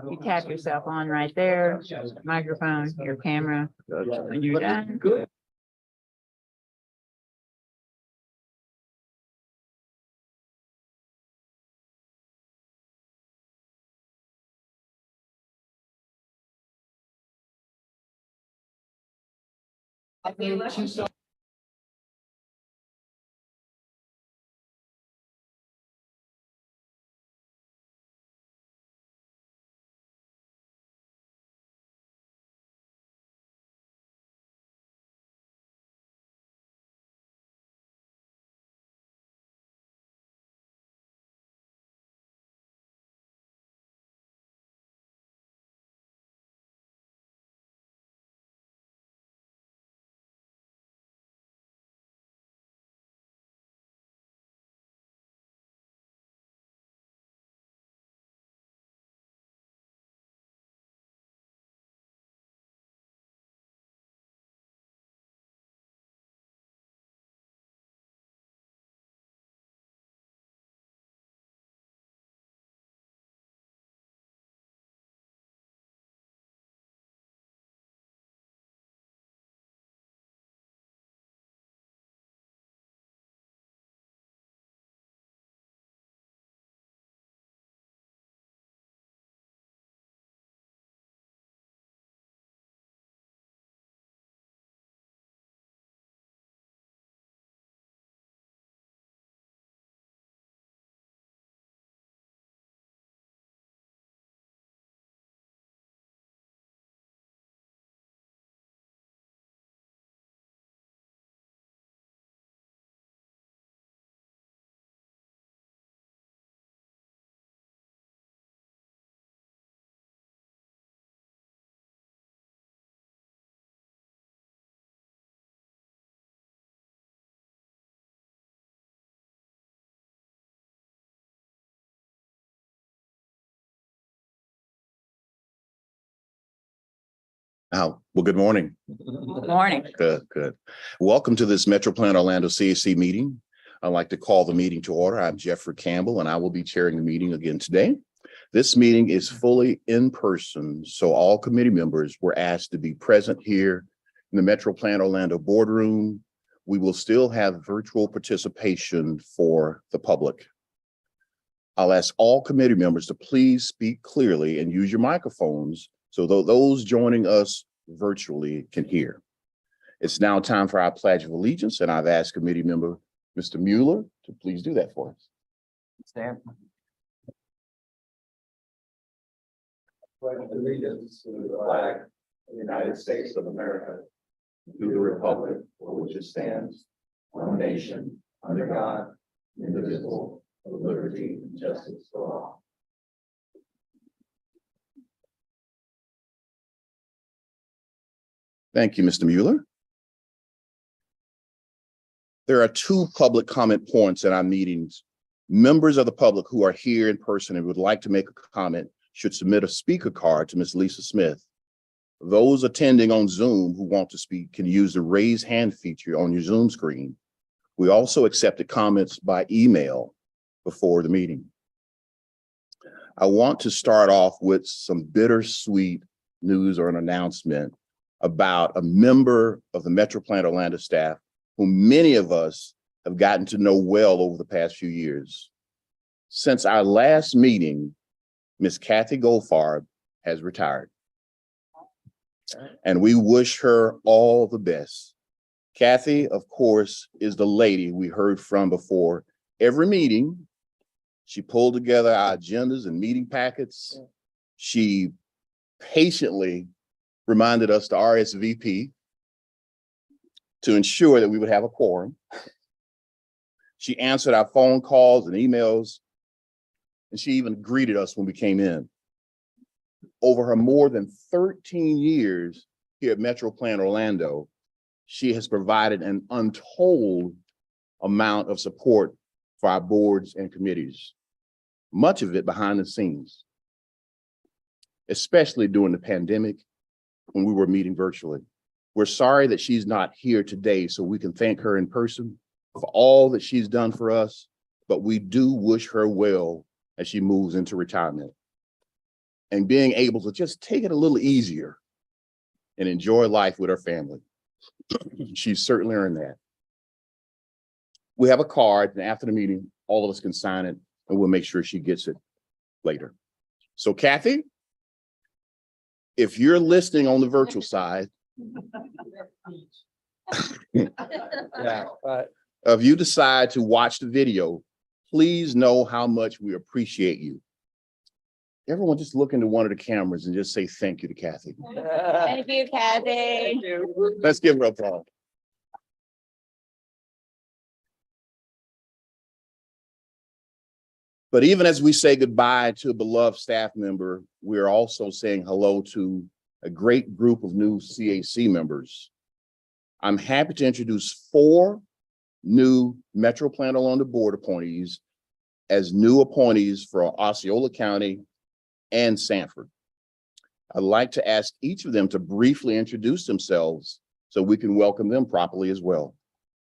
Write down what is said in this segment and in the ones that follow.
You tap yourself on right there, microphone, your camera. When you're done, good. Well, good morning. Good morning. Good. Welcome to this Metro Plan Orlando CAC meeting. I'd like to call the meeting to order. I'm Jeffrey Campbell, and I will be chairing the meeting again today. This meeting is fully in person, so all committee members were asked to be present here in the Metro Plan Orlando boardroom. We will still have virtual participation for the public. I'll ask all committee members to please speak clearly and use your microphones so those joining us virtually can hear. It's now time for our Pledge of Allegiance, and I've asked committee member Mr. Mueller to please do that for us. Stand. Pledge allegiance to the flag of the United States of America, to the republic for which it stands, one nation, under God, indivisible, with liberty and justice for all. Thank you, Mr. Mueller. There are two public comment points in our meetings. Members of the public who are here in person and would like to make a comment should submit a speaker card to Ms. Lisa Smith. Those attending on Zoom who want to speak can use the raise hand feature on your Zoom screen. We also accepted comments by email before the meeting. I want to start off with some bittersweet news or an announcement about a member of the Metro Plan Orlando staff whom many of us have gotten to know well over the past few years. Since our last meeting, Ms. Kathy Goldfarb has retired, and we wish her all the best. Kathy, of course, is the lady we heard from before every meeting. She pulled together our agendas and meeting packets. She patiently reminded us to RSVP to ensure that we would have a quorum. She answered our phone calls and emails, and she even greeted us when we came in. Over her more than 13 years here at Metro Plan Orlando, she has provided an untold amount of support for our boards and committees, much of it behind the scenes, especially during the pandemic when we were meeting virtually. We're sorry that she's not here today so we can thank her in person for all that she's done for us, but we do wish her well as she moves into retirement. and being able to just take it a little easier and enjoy life with her family. She's certainly earned that. We have a card, and after the meeting, all of us can sign it, and we'll make sure she gets it later. So Kathy, if you're listening on the virtual side, Yeah, but if you decide to watch the video, please know how much we appreciate you. Everyone just look into one of the cameras and just say thank you to Kathy. Thank you, Kathy. Let's give her a applause. But even as we say goodbye to a beloved staff member, we're also saying hello to a great group of new CAC members. I'm happy to introduce 4 new Metro Plan Orlando Board appointees as new appointees for Osceola County and Sanford. I'd like to ask each of them to briefly introduce themselves so we can welcome them properly as well.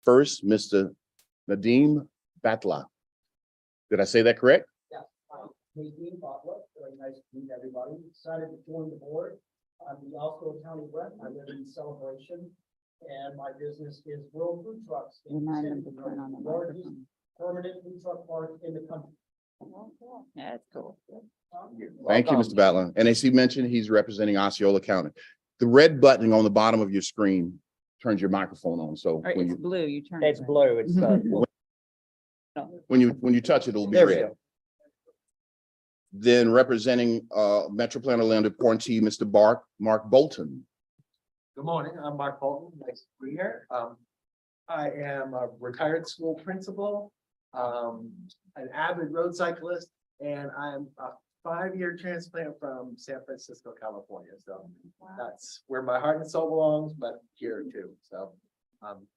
First, Mr. Nadeem Batla. Did I say that correct? yeah, Nadine Butler, very nice to meet everybody. Excited to join the board. I'm the Osceola County rep. I live in Celebration, and my business is World Food Trucks. Remind them to turn on the Largest microphone. permanent food truck park in the country. Yeah, that's cool. Thank you, Mr. Batla. And as he mentioned, he's representing Osceola County. The red button on the bottom of your screen turns your microphone on. So All right, when it's you, blue, you turn it. It's right. blue. It's when you touch it, it'll be there we red. go. Then representing Metro Plan Orlando appointee, Mr. Mark Bolton. Good morning, I'm Mark Bolton, nice to be here. I am a retired school principal, an avid road cyclist, and I'm a 5-year transplant from San Francisco, California. So that's where my heart and soul belongs, but here too. So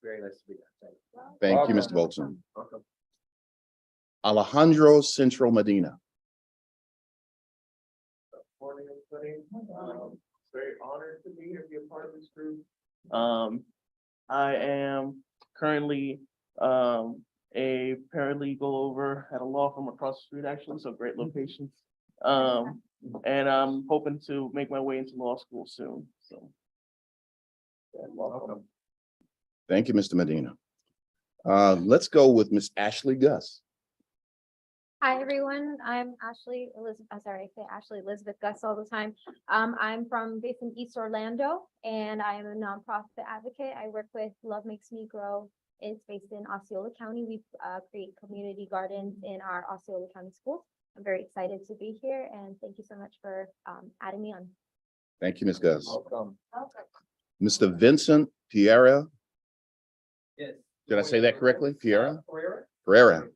very nice to be here. Thank you, Mr. Bolton. Welcome. Alejandro Central Medina. Morning, everybody. Very honored to be here, be a part of this group. I am currently a paralegal over at a law firm across the street, actually, so great location. And I'm hoping to make my way into law school soon, so. Yeah, welcome. Thank you, Mr. Medina. Let's go with Miss Ashley Gus. Hi, everyone. I'm Ashley Elizabeth, I say Ashley Elizabeth Gus all the time. I'm based in East Orlando, and I am a nonprofit advocate. I work with Love Makes Me Grow. It's based in Osceola County. We create community gardens in our Osceola County schools. I'm very excited to be here, and thank you so much for adding me on. Thank you, Ms. Gus. Welcome. Mr. Vincent Pereira. Yes. Did I say that correctly? Pereira? Pereira? Pereira.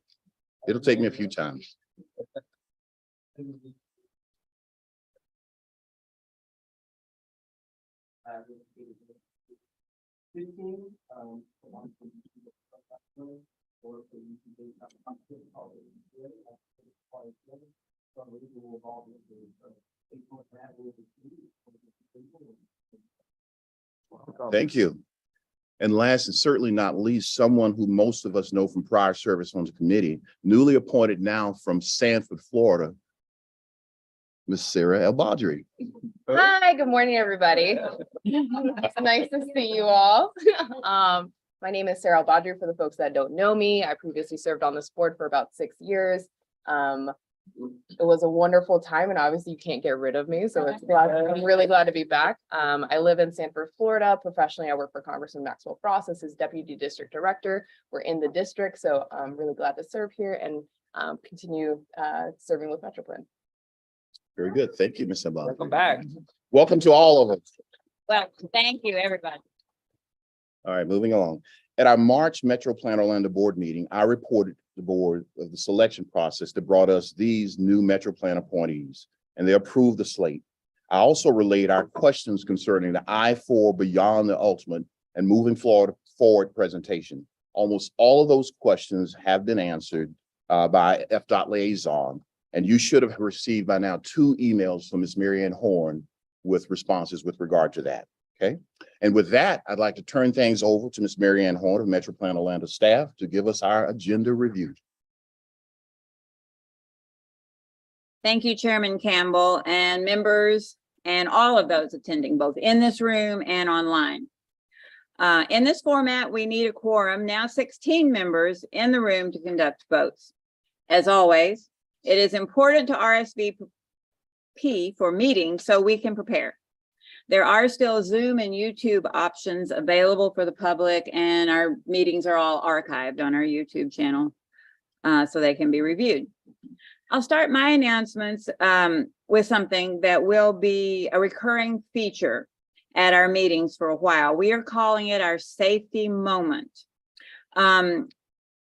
It'll take me a few times. Thank you. And last and certainly not least, someone who most of us know from prior service on the committee, newly appointed now from Sanford, Florida, Ms. Sarah El Badri. Hi, good morning, everybody. It's nice to see you all. My name is Sarah Badri. For the folks that don't know me, I previously served on this board for about 6 years. It was a wonderful time, and obviously you can't get rid of me, so I'm really glad to be back. I live in Sanford, Florida. Professionally, I work for Congressman Maxwell Frost as his Deputy District Director. We're in the district, so I'm really glad to serve here and continue serving with Metro Plan. Very good. Thank you, Ms. El Badri. Welcome back. Welcome to all of us. Well, thank you, everybody. All right, moving along. At our March Metro Plan Orlando board meeting, I reported to the board of the selection process that brought us these new Metro Plan appointees, and they approved the slate. I also relayed our questions concerning the I-4 Beyond the Ultimate and Moving Forward presentation. Almost all of those questions have been answered by FDOT liaison, and you should have received by now 2 emails from Ms. Mary Ann Horn with responses with regard to that. Okay. And with that, I'd like to turn things over to Ms. Mary Ann Horn of Metro Plan Orlando staff to give us our agenda review. Thank you, Chairman Campbell and members and all of those attending, both in this room and online. In this format, we need a quorum, now 16 members in the room to conduct votes. As always, it is important to RSVP for meetings so we can prepare. There are still Zoom and YouTube options available for the public, and our meetings are all archived on our YouTube channel so they can be reviewed. I'll start my announcements with something that will be a recurring feature at our meetings for a while. We are calling it our safety moment.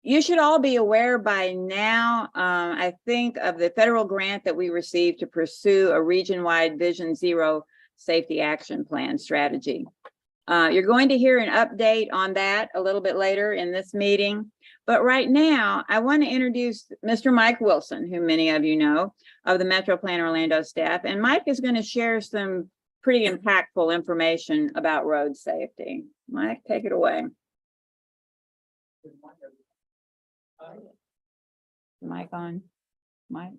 You should all be aware by now, I think, of the federal grant that we received to pursue a region-wide Vision Zero safety action plan strategy. You're going to hear an update on that a little bit later in this meeting. But right now, I want to introduce Mr. Mike Wilson, who many of you know, of the Metro Plan Orlando staff. And Mike is going to share some pretty impactful information about road safety. Mike, take it away. Mic on. Mike.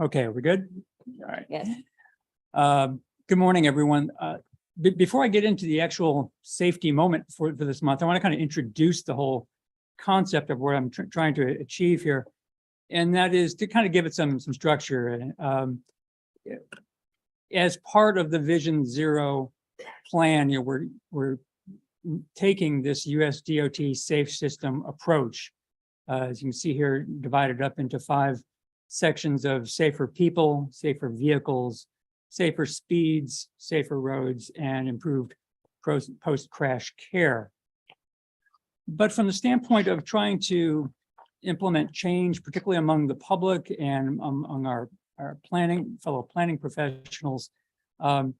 Okay, are we good? All right. Yes. Good morning, everyone. Before I get into the actual safety moment for this month, I want to kind of introduce the whole concept of what I'm trying to achieve here. And that is to kind of give it some structure. As part of the Vision Zero plan, we're taking this US DOT safe system approach. As you can see here, divided up into 5 sections of safer people, safer vehicles, safer speeds, safer roads, and improved post-crash care. But from the standpoint of trying to implement change, particularly among the public and among our fellow planning professionals, I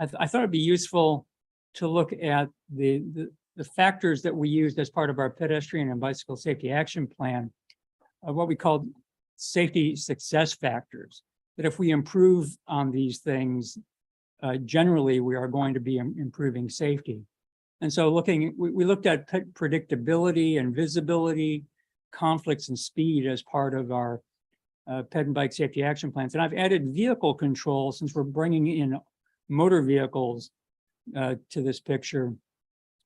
thought it'd be useful to look at the factors that we used as part of our pedestrian and bicycle safety action plan, what we called safety success factors, that if we improve on these things, generally we are going to be improving safety. And so we looked at predictability and visibility, conflicts and speed as part of our ped and bike safety action plans. And I've added vehicle control since we're bringing in motor vehicles to this picture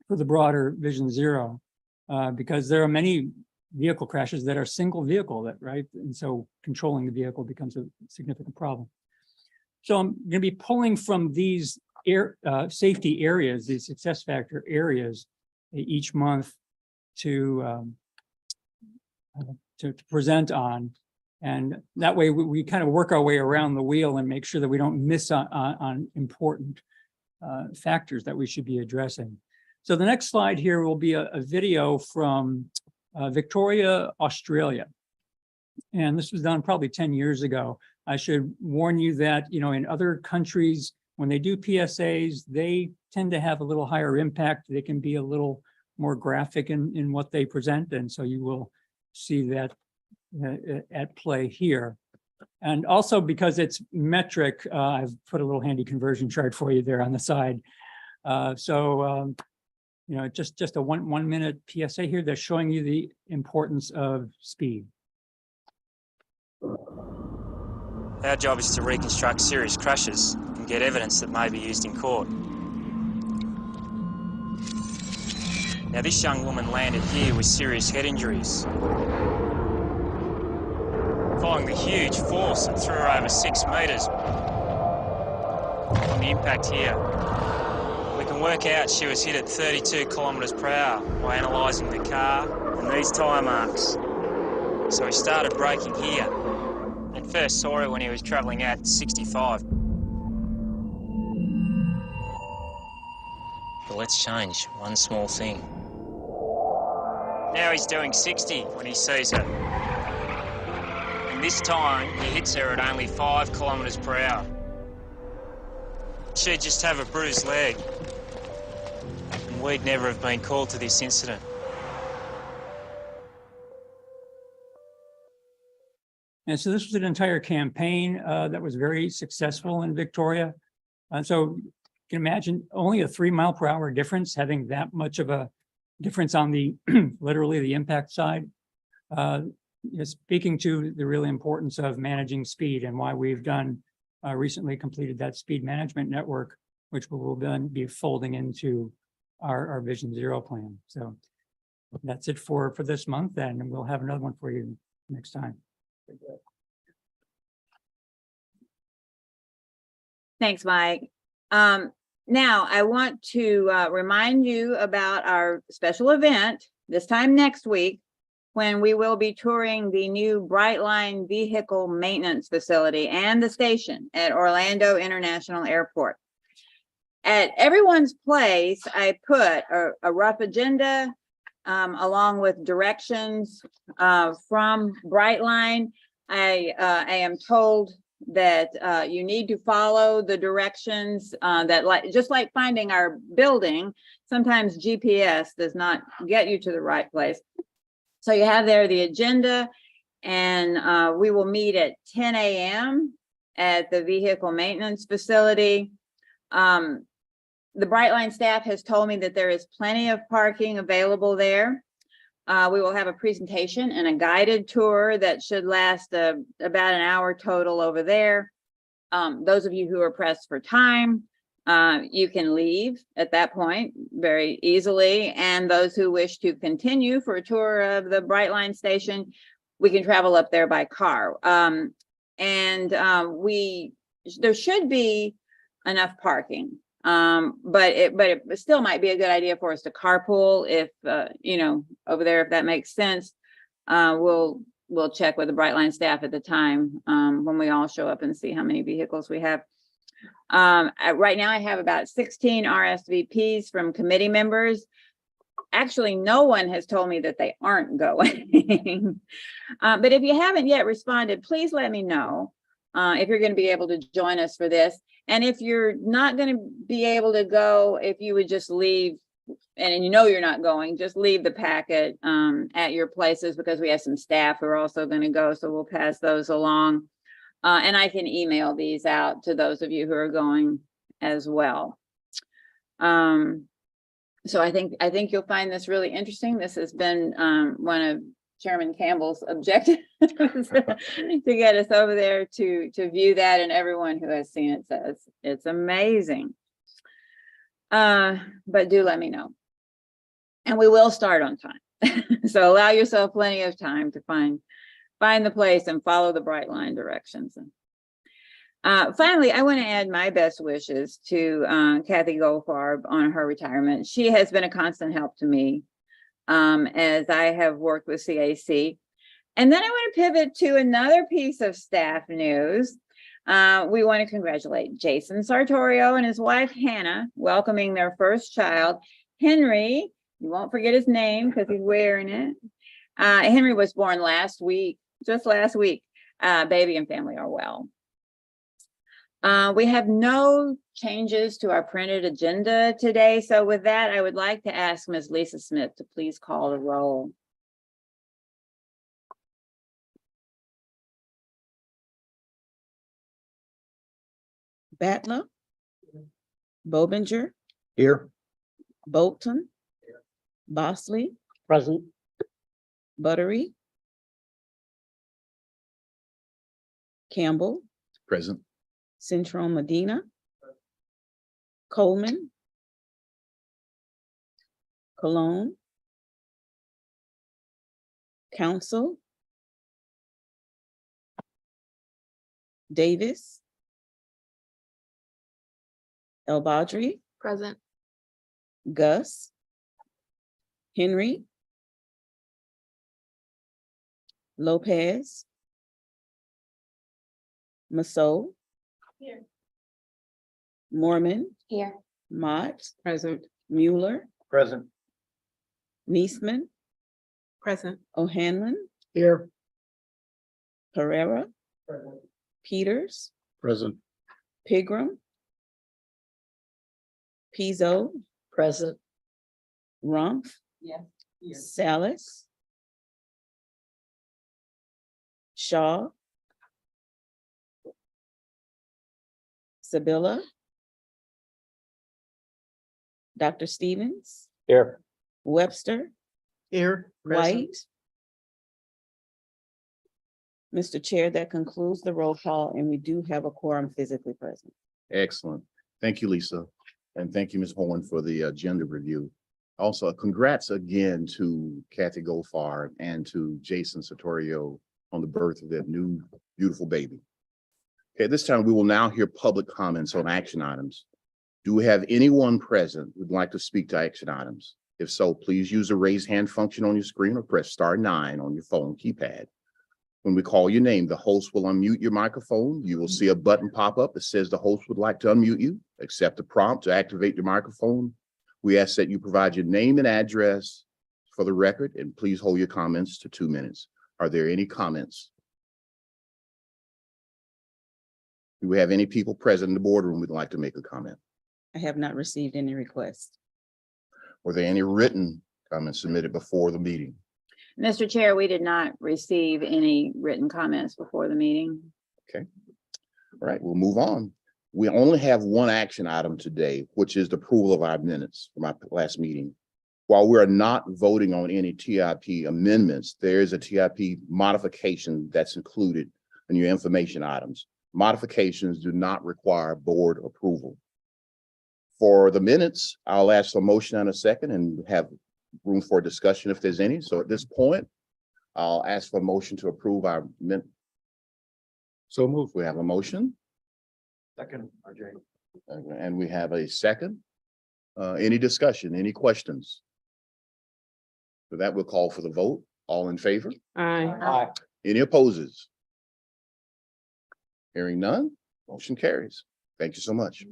for the broader Vision Zero, because there are many vehicle crashes that are single vehicle, right? And so controlling the vehicle becomes a significant problem. So I'm going to be pulling from these safety areas, these success factor areas each month to present on. And that way we kind of work our way around the wheel and make sure that we don't miss on important factors that we should be addressing. So the next slide here will be a video from Victoria, Australia. And this was done probably 10 years ago. I should warn you that, in other countries, when they do PSAs, they tend to have a little higher impact. They can be a little more graphic in what they present. And so you will see that at play here. And also because it's metric, I've put a little handy conversion chart for you there on the side. Just a one minute PSA here that's showing you the importance of speed. Our job is to reconstruct serious crashes and get evidence that may be used in court. Now, this young woman landed here with serious head injuries. Following the huge force that threw her over 6 metres on the impact here, we can work out she was hit at 32 kilometres per hour by analysing the car and these tyre marks. So he started braking here and first saw it when he was travelling at 65. But let's change one small thing. Now he's doing 60 when he sees her. And this time he hits her at only 5 kilometres per hour. She'd just have a bruised leg. And we'd never have been called to this incident. And so this was an entire campaign that was very successful in Victoria. And so you can imagine only a 3 mile per hour difference having that much of a difference on the literally the impact side. speaking to the real importance of managing speed and why we've done recently completed that speed management network, which we will then be folding into our Vision Zero plan. So that's it for this month, and we'll have another one for you next time. Thanks, Mike. Now I want to remind you about our special event this time next week, when we will be touring the new Brightline Vehicle Maintenance Facility and the station at Orlando International Airport. At everyone's place, I put a rough agenda along with directions from Brightline. I am told that you need to follow the directions that, just like finding our building, sometimes GPS does not get you to the right place. So you have there the agenda, and we will meet at 10 a.m. at the vehicle maintenance facility. The Brightline staff has told me that there is plenty of parking available there. We will have a presentation and a guided tour that should last about an hour total over there. Those of you who are pressed for time, you can leave at that point very easily. And those who wish to continue for a tour of the Brightline station, we can travel up there by car. There should be enough parking. But it still might be a good idea for us to carpool if, over there, if that makes sense. We'll check with the Brightline staff at the time when we all show up and see how many vehicles we have. Right now I have about 16 RSVPs from committee members. Actually, no one has told me that they aren't going. But if you haven't yet responded, please let me know if you're going to be able to join us for this. And if you're not going to be able to go, if you would just leave, and you're not going, just leave the packet at your places, because we have some staff who are also going to go, so we'll pass those along. And I can email these out to those of you who are going as well. So I think you'll find this really interesting. This has been one of Chairman Campbell's objectives to get us over there to view that, and everyone who has seen it says it's amazing. But do let me know. And we will start on time. So allow yourself plenty of time to find the place and follow the Brightline directions. Finally, I want to add my best wishes to Kathy Goldfarb on her retirement. She has been a constant help to me as I have worked with CAC. And then I want to pivot to another piece of staff news. We want to congratulate Jason Sartorio and his wife, Hannah, welcoming their first child, Henry. You won't forget his name because he's wearing it. Henry was born just last week. Baby and family are well. We have no changes to our printed agenda today. So with that, I would like to ask Ms. Lisa Smith to please call the roll. Battler, Bobinger, Here. Bolton, Bosley, Present. Buttery, Campbell, Present. Centron Medina, Coleman, Cologne, Council, Davis, El Badri, Present. Gus, Henry, Lopez, Masso, Here. Mormon, Here. Mott, Present. Mueller, Present. Niesman, Present. O'Hanlon, Here. Pereira, Peters, Present. Pigram, Pizzo, Present. Rumpf, Salas, Shaw, Sabilla, Dr. Stevens, Here. Webster, Here. White, Mr. Chair, that concludes the roll call, and we do have a quorum physically present. Excellent. Thank you, Lisa. And thank you, Ms. Horn, for the agenda review. Also, congrats again to Kathy Goldfarb and to Jason Satorio on the birth of their new beautiful baby. Okay, this time we will now hear public comments on action items. Do we have anyone present who'd like to speak to action items? If so, please use the raise hand function on your screen or press *9 on your phone keypad. When we call your name, the host will unmute your microphone. You will see a button pop up that says the host would like to unmute you. Accept the prompt to activate your microphone. We ask that you provide your name and address for the record, and please hold your comments to 2 minutes. Are there any comments? Do we have any people present in the boardroom who'd like to make a comment? I have not received any requests. Were there any written comments submitted before the meeting? Mr. Chair, we did not receive any written comments before the meeting. All right, we'll move on. We only have one action item today, which is the approval of our minutes from our last meeting. While we are not voting on any TIP amendments, there is a TIP modification that's included in your information items. Modifications do not require board approval. For the minutes, I'll ask for a motion and a second and have room for discussion if there's any. So at this point, I'll ask for a motion to approve our minutes. So move. We have a motion. Second, RJ. And we have a second. Any discussion, any questions? For that, we'll call for the vote. All in favor? Aye. Any opposes? Hearing none, motion carries. Thank you so much.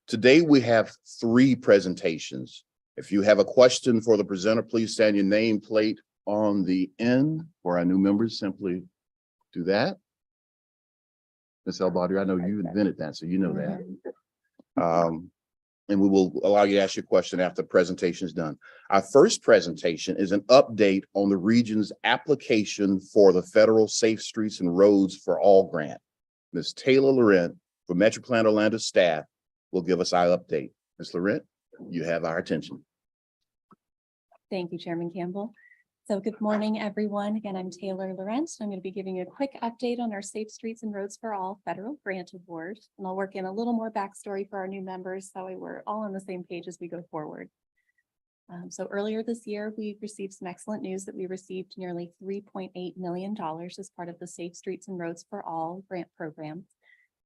Today, we have 3 presentations. If you have a question for the presenter, please stand your name plate on the end. For our new members, simply do that. Ms. Elbadri, I know you invented that, so you know that. And we will allow you to ask your question after the presentation is done. Our first presentation is an update on the region's application for the Federal Safe Streets and Roads for All grant. Ms. Taylor Laurent from Metro Plan Orlando staff will give us our update. Ms. Laurent, you have our attention. Thank you, Chairman Campbell. So good morning, everyone. Again, I'm Taylor Laurent. I'm going to be giving you a quick update on our Safe Streets and Roads for All federal grant award. And I'll work in a little more backstory for our new members, so we're all on the same page as we go forward. So earlier this year, we received some excellent news that we received nearly $3.8 million as part of the Safe Streets and Roads for All grant program.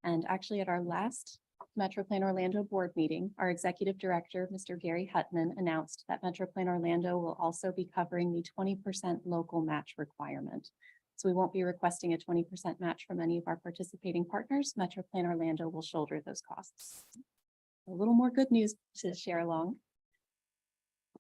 And actually at our last Metro Plan Orlando board meeting, our executive director, Mr. Gary Hutman, announced that Metro Plan Orlando will also be covering the 20% local match requirement. So we won't be requesting a 20% match from any of our participating partners. Metro Plan Orlando will shoulder those costs. A little more good news to share along.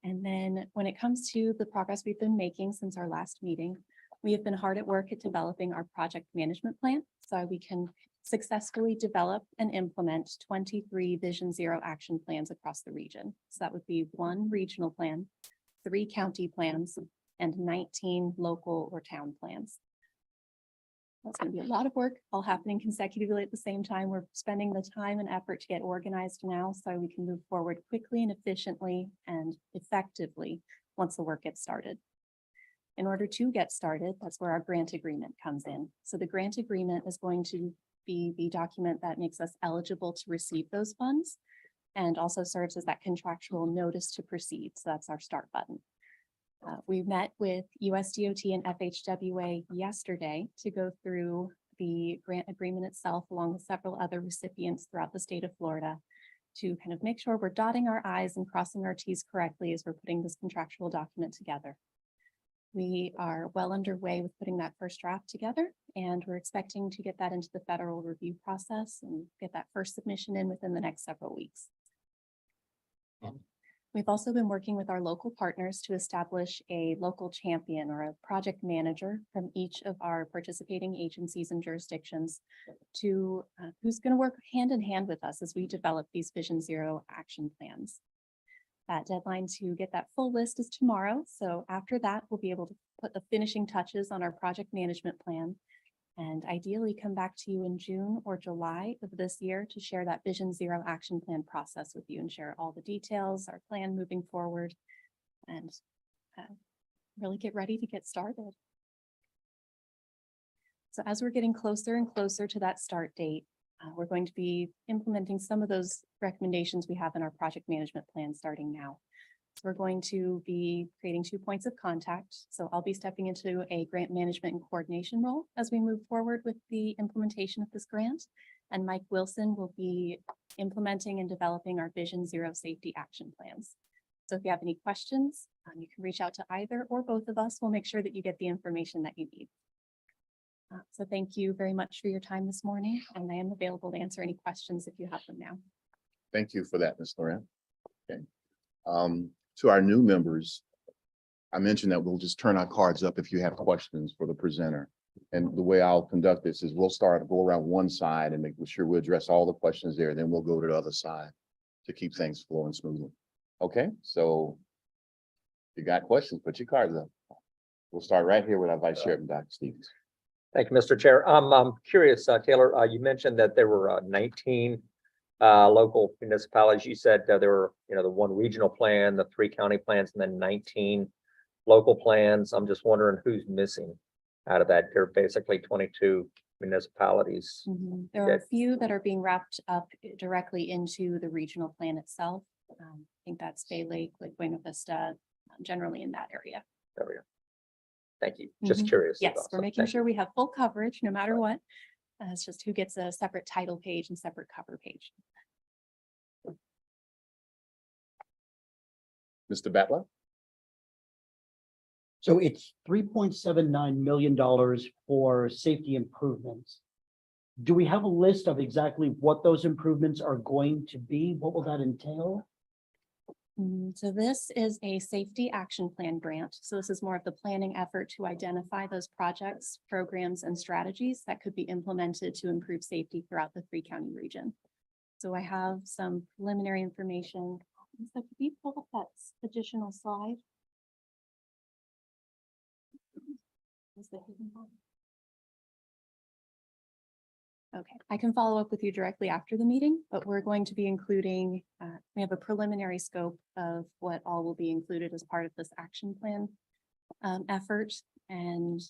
And then when it comes to the progress we've been making since our last meeting, we have been hard at work at developing our project management plan so we can successfully develop and implement 23 Vision Zero action plans across the region. So that would be 1 regional plan, 3 county plans, and 19 local or town plans. That's going to be a lot of work all happening consecutively at the same time. We're spending the time and effort to get organized now so we can move forward quickly and efficiently and effectively once the work gets started. In order to get started, that's where our grant agreement comes in. So the grant agreement is going to be the document that makes us eligible to receive those funds and also serves as that contractual notice to proceed. So that's our start button. We met with USDOT and FHWA yesterday to go through the grant agreement itself, along with several other recipients throughout the state of Florida, to kind of make sure we're dotting our I's and crossing our T's correctly as we're putting this contractual document together. We are well underway with putting that first draft together, and we're expecting to get that into the federal review process and get that first submission in within the next several weeks. We've also been working with our local partners to establish a local champion or a project manager from each of our participating agencies and jurisdictions to who's going to work hand in hand with us as we develop these Vision Zero action plans. That deadline to get that full list is tomorrow. So after that, we'll be able to put the finishing touches on our project management plan and ideally come back to you in June or July of this year to share that Vision Zero action plan process with you and share all the details, our plan moving forward, and really get ready to get started. So as we're getting closer and closer to that start date, we're going to be implementing some of those recommendations we have in our project management plan starting now. So we're going to be creating 2 points of contact. So I'll be stepping into a grant management and coordination role as we move forward with the implementation of this grant. And Mike Wilson will be implementing and developing our Vision Zero safety action plans. So if you have any questions, you can reach out to either or both of us. We'll make sure that you get the information that you need. So thank you very much for your time this morning, and I am available to answer any questions if you have them now. Thank you for that, Ms. Loren. Okay. To our new members, I mentioned that we'll just turn our cards up if you have questions for the presenter. And the way I'll conduct this is go around one side and make sure we address all the questions there. Then we'll go to the other side to keep things flowing smoothly. Okay, so if you got questions, put your cards up. We'll start right here with our Vice Chairman, Dr. Stevens. Thank you, Mr. Chair. I'm curious, Taylor, you mentioned that there were 19 local municipalities. You said there were, the one regional plan, the 3 county plans, and then 19 local plans. I'm just wondering who's missing out of that. There are basically 22 municipalities. There are a few that are being wrapped up directly into the regional plan itself. I think that's Bay Lake, Lake Buena Vista, generally in that area. There we go. Thank you. Just curious. Yes, about we're some. making Thank sure we have full coverage no matter what. It's just who gets a separate title page and separate cover page. Mr. Batler? So it's $3.79 million for safety improvements. Do we have a list of exactly what those improvements are going to be? What will that entail? So this is a safety action plan grant. So this is more of the planning effort to identify those projects, programs, and strategies that could be implemented to improve safety throughout the 3-county region. So I have some preliminary information. So could you pull up that additional slide? Is the hidden one? Okay, I can follow up with you directly after the meeting, but we're going to be including, we have a preliminary scope of what all will be included as part of this action plan effort. And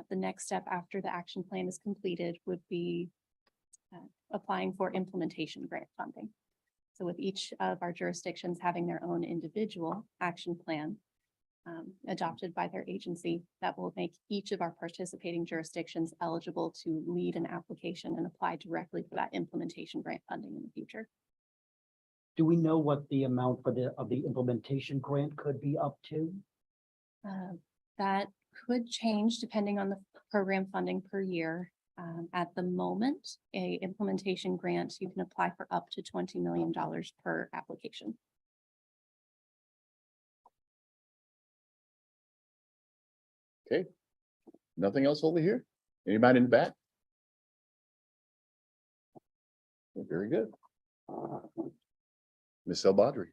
the next step after the action plan is completed would be applying for implementation grant funding. So with each of our jurisdictions having their own individual action plan adopted by their agency, that will make each of our participating jurisdictions eligible to lead an application and apply directly for that implementation grant funding in the future. Do we know what the amount for the implementation grant could be up to? That could change depending on the program funding per year. At the moment, a implementation grant, you can apply for up to $20 million per application. Okay. Nothing else over here? Anybody in the back? Very good. Ms. El-Badri.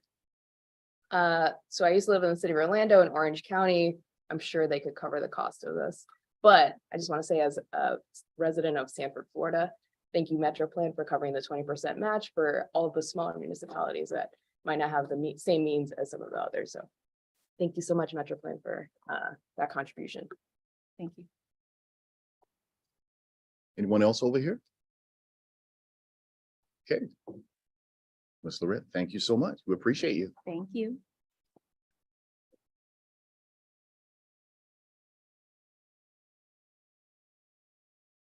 So I used to live in the city of Orlando in Orange County. I'm sure they could cover the cost of this. But I just want to say, as a resident of Sanford, Florida, thank you, Metro Plan, for covering the 20% match for all of the smaller municipalities that might not have the same means as some of the others. So thank you so much, Metro Plan, for that contribution. Thank you. Anyone else over here? Okay. Ms. Lorette, thank you so much. We appreciate you. Thank you.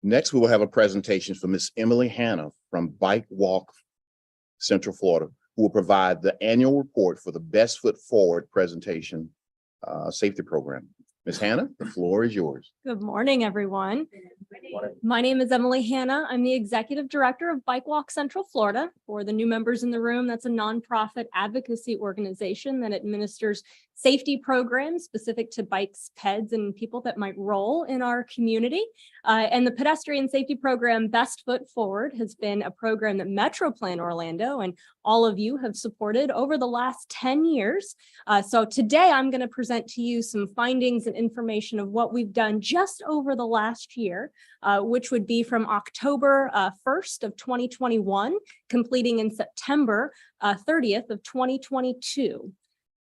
Next, we will have a presentation from Ms. Emily Hanna from Bike Walk Central Florida, who will provide the annual report for the Best Foot Forward presentation safety program. Ms. Hanna, the floor is yours. Good morning, everyone. My name is Emily Hanna. I'm the Executive Director of Bike Walk Central Florida. For the new members in the room, that's a nonprofit advocacy organization that administers safety programs specific to bikes, peds, and people that might roll in our community. And the pedestrian safety program Best Foot Forward has been a program that Metro Plan Orlando and all of you have supported over the last 10 years. So today I'm going to present to you some findings and information of what we've done just over the last year, which would be from October 1st of 2021, completing in September 30th of 2022.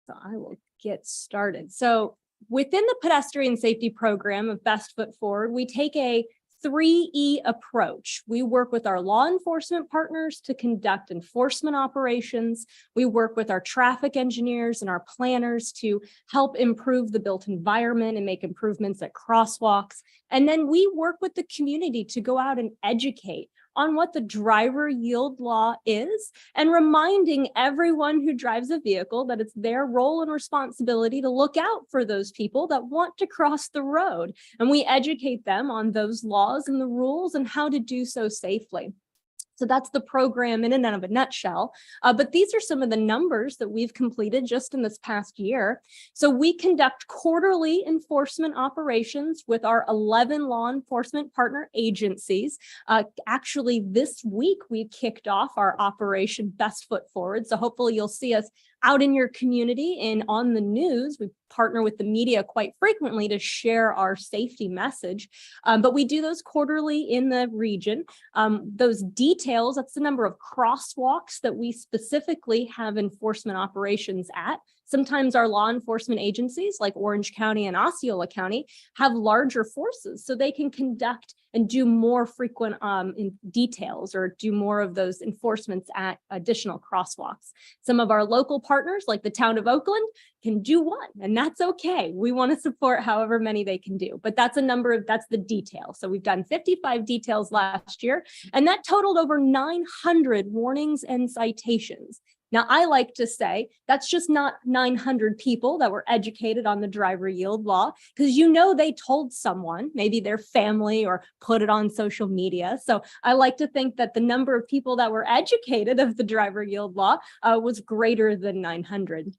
So I will get started. So within the pedestrian safety program of Best Foot Forward, we take a 3E approach. We work with our law enforcement partners to conduct enforcement operations. We work with our traffic engineers and our planners to help improve the built environment and make improvements at crosswalks. And then we work with the community to go out and educate on what the driver yield law is and reminding everyone who drives a vehicle that it's their role and responsibility to look out for those people that want to cross the road. And we educate them on those laws and the rules and how to do so safely. So that's the program in and out of a nutshell. But these are some of the numbers that we've completed just in this past year. So we conduct quarterly enforcement operations with our 11 law enforcement partner agencies. Actually, this week we kicked off our Operation Best Foot Forward. So hopefully you'll see us out in your community and on the news. We partner with the media quite frequently to share our safety message, but we do those quarterly in the region. Those details, that's the number of crosswalks that we specifically have enforcement operations at. Sometimes our law enforcement agencies like Orange County and Osceola County have larger forces, so they can conduct and do more frequent in details or do more of those enforcements at additional crosswalks. Some of our local partners like the town of Oakland can do one, and that's okay. We want to support however many they can do, but that's the detail. So we've done 55 details last year, and that totaled over 900 warnings and citations. Now, I like to say that's just not 900 people that were educated on the driver yield law, because they told someone, maybe their family, or put it on social media. So I like to think that the number of people that were educated of the driver yield law was greater than 900.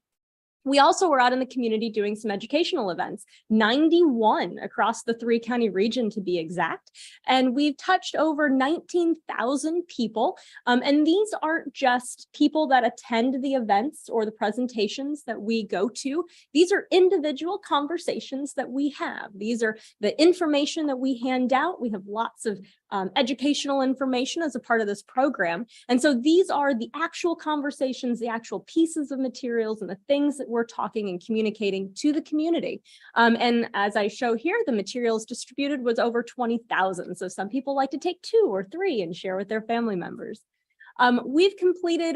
We also were out in the community doing some educational events, 91 across the 3-county region to be exact. And we've touched over 19,000 people. And these aren't just people that attend the events or the presentations that we go to. These are individual conversations that we have. These are the information that we hand out. We have lots of educational information as a part of this program. And so these are the actual conversations, the actual pieces of materials and the things that we're talking and communicating to the community. And as I show here, the materials distributed was over 20,000. So some people like to take 2 or 3 and share with their family members. We've completed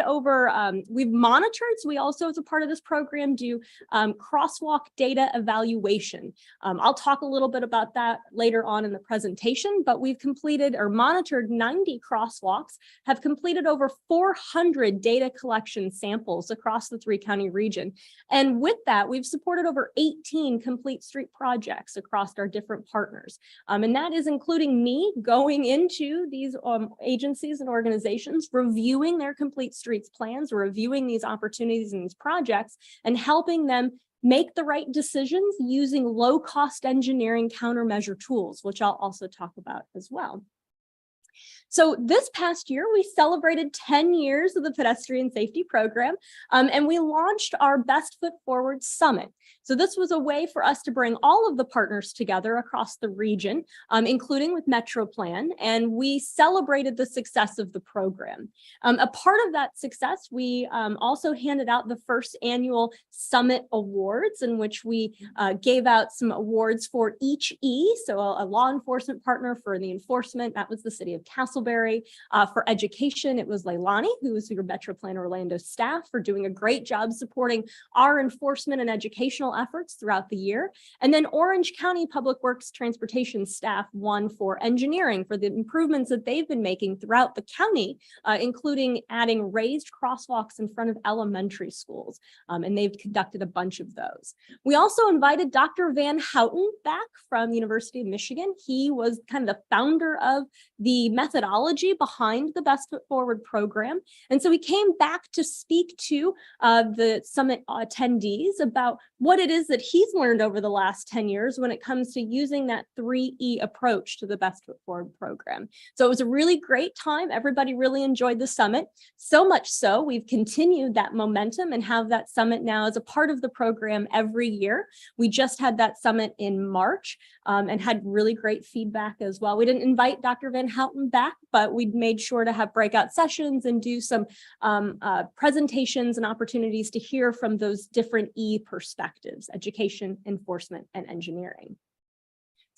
we've monitored, so we also, as a part of this program, do crosswalk data evaluation. I'll talk a little bit about that later on in the presentation, but we've completed or monitored 90 crosswalks, have completed over 400 data collection samples across the 3-county region. And with that, we've supported over 18 complete street projects across our different partners. And that is including me going into these agencies and organizations, reviewing their complete streets plans, reviewing these opportunities and these projects, and helping them make the right decisions using low-cost engineering countermeasure tools, which I'll also talk about as well. So this past year, we celebrated 10 years of the pedestrian safety program, and we launched our Best Foot Forward Summit. So this was a way for us to bring all of the partners together across the region, including with Metro Plan, and we celebrated the success of the program. A part of that success, we also handed out the first annual Summit Awards, in which we gave out some awards for each E. So a law enforcement partner for the enforcement, that was the city of Castleberry. For education, it was Leilani, who was your Metro Plan Orlando staff, for doing a great job supporting our enforcement and educational efforts throughout the year. And then Orange County Public Works Transportation staff won for engineering for the improvements that they've been making throughout the county, including adding raised crosswalks in front of elementary schools. And they've conducted a bunch of those. We also invited Dr. Van Houten back from University of Michigan. He was kind of the founder of the methodology behind the Best Foot Forward program. And so he came back to speak to the summit attendees about what it is that he's learned over the last 10 years when it comes to using that 3E approach to the Best Foot Forward program. So it was a really great time. Everybody really enjoyed the summit. So much so, we've continued that momentum and have that summit now as a part of the program every year. We just had that summit in March and had really great feedback as well. We didn't invite Dr. Van Houten back, but we made sure to have breakout sessions and do some presentations and opportunities to hear from those different E perspectives: education, enforcement, and engineering.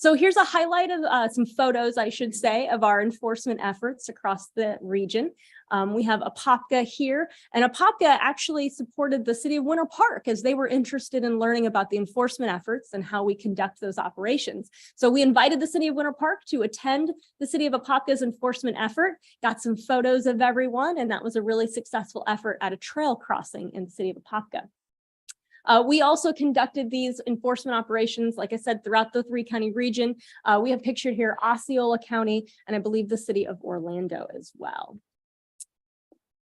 So here's a highlight of some photos, I should say, of our enforcement efforts across the region. We have Apopka here, and Apopka actually supported the city of Winter Park as they were interested in learning about the enforcement efforts and how we conduct those operations. So we invited the city of Winter Park to attend the city of Apopka's enforcement effort, got some photos of everyone, and that was a really successful effort at a trail crossing in the city of Apopka. We also conducted these enforcement operations, like I said, throughout the 3-county region. We have pictured here Osceola County, and I believe the city of Orlando as well.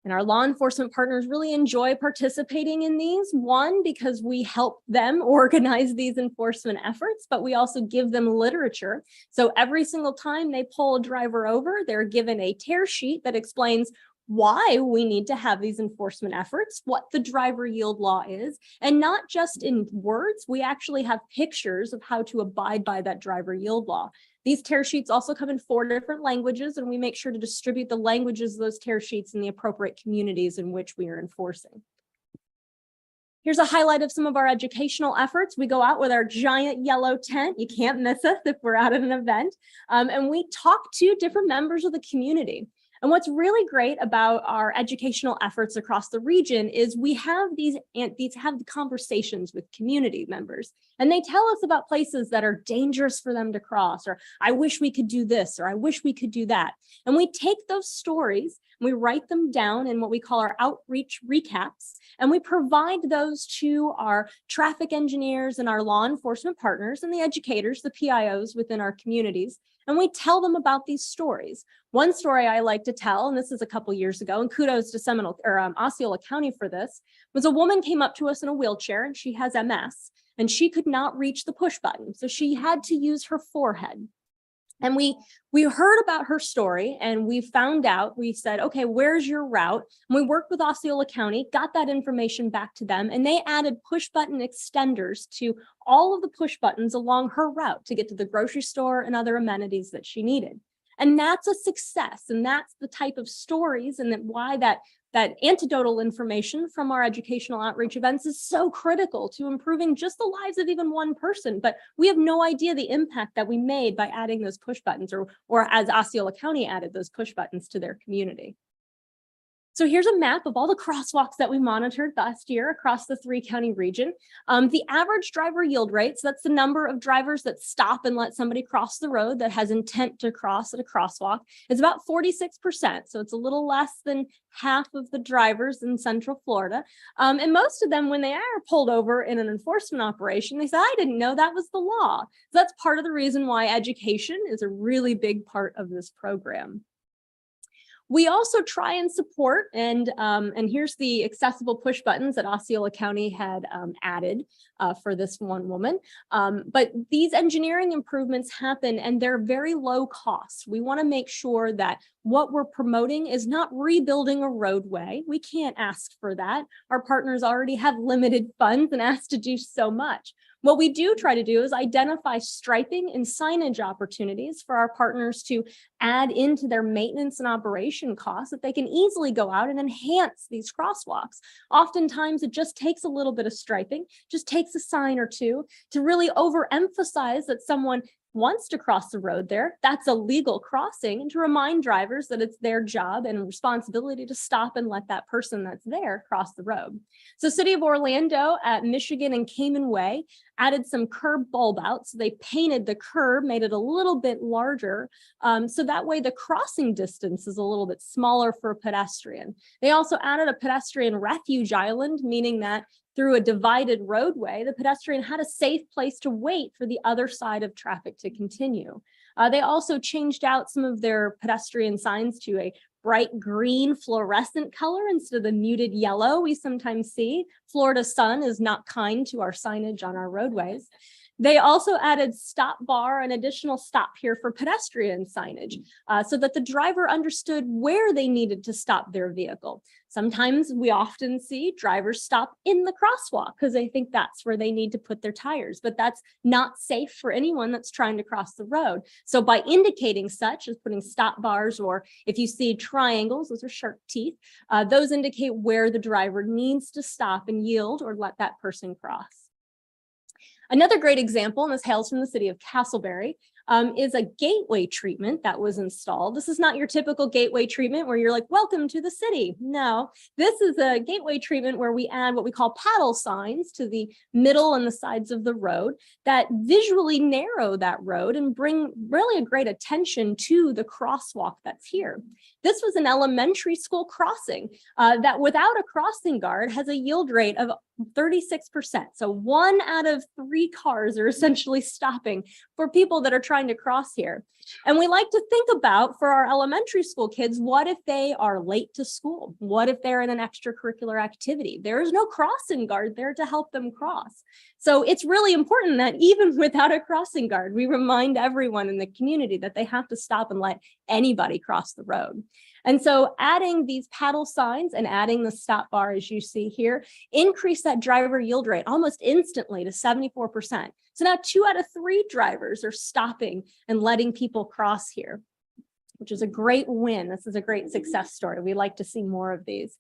And our law enforcement partners really enjoy participating in these. One, because we help them organize these enforcement efforts, but we also give them literature. So every single time they pull a driver over, they're given a tear sheet that explains why we need to have these enforcement efforts, what the driver yield law is, and not just in words, we actually have pictures of how to abide by that driver yield law. These tear sheets also come in 4 different languages, and we make sure to distribute the languages of those tear sheets in the appropriate communities in which we are enforcing. Here's a highlight of some of our educational efforts. We go out with our giant yellow tent. You can't miss us if we're out at an event. And we talk to different members of the community. And what's really great about our educational efforts across the region is we have these conversations with community members, and they tell us about places that are dangerous for them to cross, or I wish we could do this, or I wish we could do that. And we take those stories, and we write them down in what we call our outreach recaps, and we provide those to our traffic engineers and our law enforcement partners and the educators, the PIOs within our communities. And we tell them about these stories. One story I like to tell, and this is a couple years ago, and kudos to Osceola County for this, was a woman came up to us in a wheelchair, and she has MS, and she could not reach the push button. So she had to use her forehead. And we heard about her story, and we found out, we said, okay, where's your route? And we worked with Osceola County, got that information back to them, and they added push button extenders to all of the push buttons along her route to get to the grocery store and other amenities that she needed. And that's a success. And that's the type of stories and why that anecdotal information from our educational outreach events is so critical to improving just the lives of even one person. But we have no idea the impact that we made by adding those push buttons, or as Osceola County added those push buttons to their community. So here's a map of all the crosswalks that we monitored last year across the 3-county region. The average driver yield rate, so that's the number of drivers that stop and let somebody cross the road that has intent to cross at a crosswalk, is about 46%. So it's a little less than half of the drivers in Central Florida. And most of them, when they are pulled over in an enforcement operation, they say, I didn't know that was the law. So that's part of the reason why education is a really big part of this program. We also try and support, and here's the accessible push buttons that Osceola County had added for this one woman. But these engineering improvements happen, and they're very low cost. We want to make sure that what we're promoting is not rebuilding a roadway. We can't ask for that. Our partners already have limited funds and asked to do so much. What we do try to do is identify striping and signage opportunities for our partners to add into their maintenance and operation costs that they can easily go out and enhance these crosswalks. Oftentimes, it just takes a little bit of striping, just takes a sign or two to really overemphasize that someone wants to cross the road there. That's a legal crossing, and to remind drivers that it's their job and responsibility to stop and let that person that's there cross the road. So City of Orlando at Michigan and Cayman Way added some curb bulb outs. They painted the curb, made it a little bit larger, so that way the crossing distance is a little bit smaller for a pedestrian. They also added a pedestrian refuge island, meaning that through a divided roadway, the pedestrian had a safe place to wait for the other side of traffic to continue. They also changed out some of their pedestrian signs to a bright green fluorescent color instead of the muted yellow we sometimes see. Florida sun is not kind to our signage on our roadways. They also added stop bar and additional stop here for pedestrian signage so that the driver understood where they needed to stop their vehicle. Sometimes we often see drivers stop in the crosswalk because they think that's where they need to put their tires, but that's not safe for anyone that's trying to cross the road. So by indicating such as putting stop bars, or if you see triangles, those are sharp teeth, those indicate where the driver needs to stop and yield or let that person cross. Another great example, and this hails from the city of Castleberry, is a gateway treatment that was installed. This is not your typical gateway treatment where you're like, welcome to the city. No, this is a gateway treatment where we add what we call paddle signs to the middle and the sides of the road that visually narrow that road and bring really a great attention to the crosswalk that's here. This was an elementary school crossing that without a crossing guard has a yield rate of 36%. So 1 out of 3 cars are essentially stopping for people that are trying to cross here. And we like to think about, for our elementary school kids, what if they are late to school? What if they're in an extracurricular activity? There is no crossing guard there to help them cross. So it's really important that even without a crossing guard, we remind everyone in the community that they have to stop and let anybody cross the road. And so adding these paddle signs and adding the stop bar, as you see here, increase that driver yield rate almost instantly to 74%. So now 2 out of 3 drivers are stopping and letting people cross here, which is a great win. This is a great success story. We like to see more of these.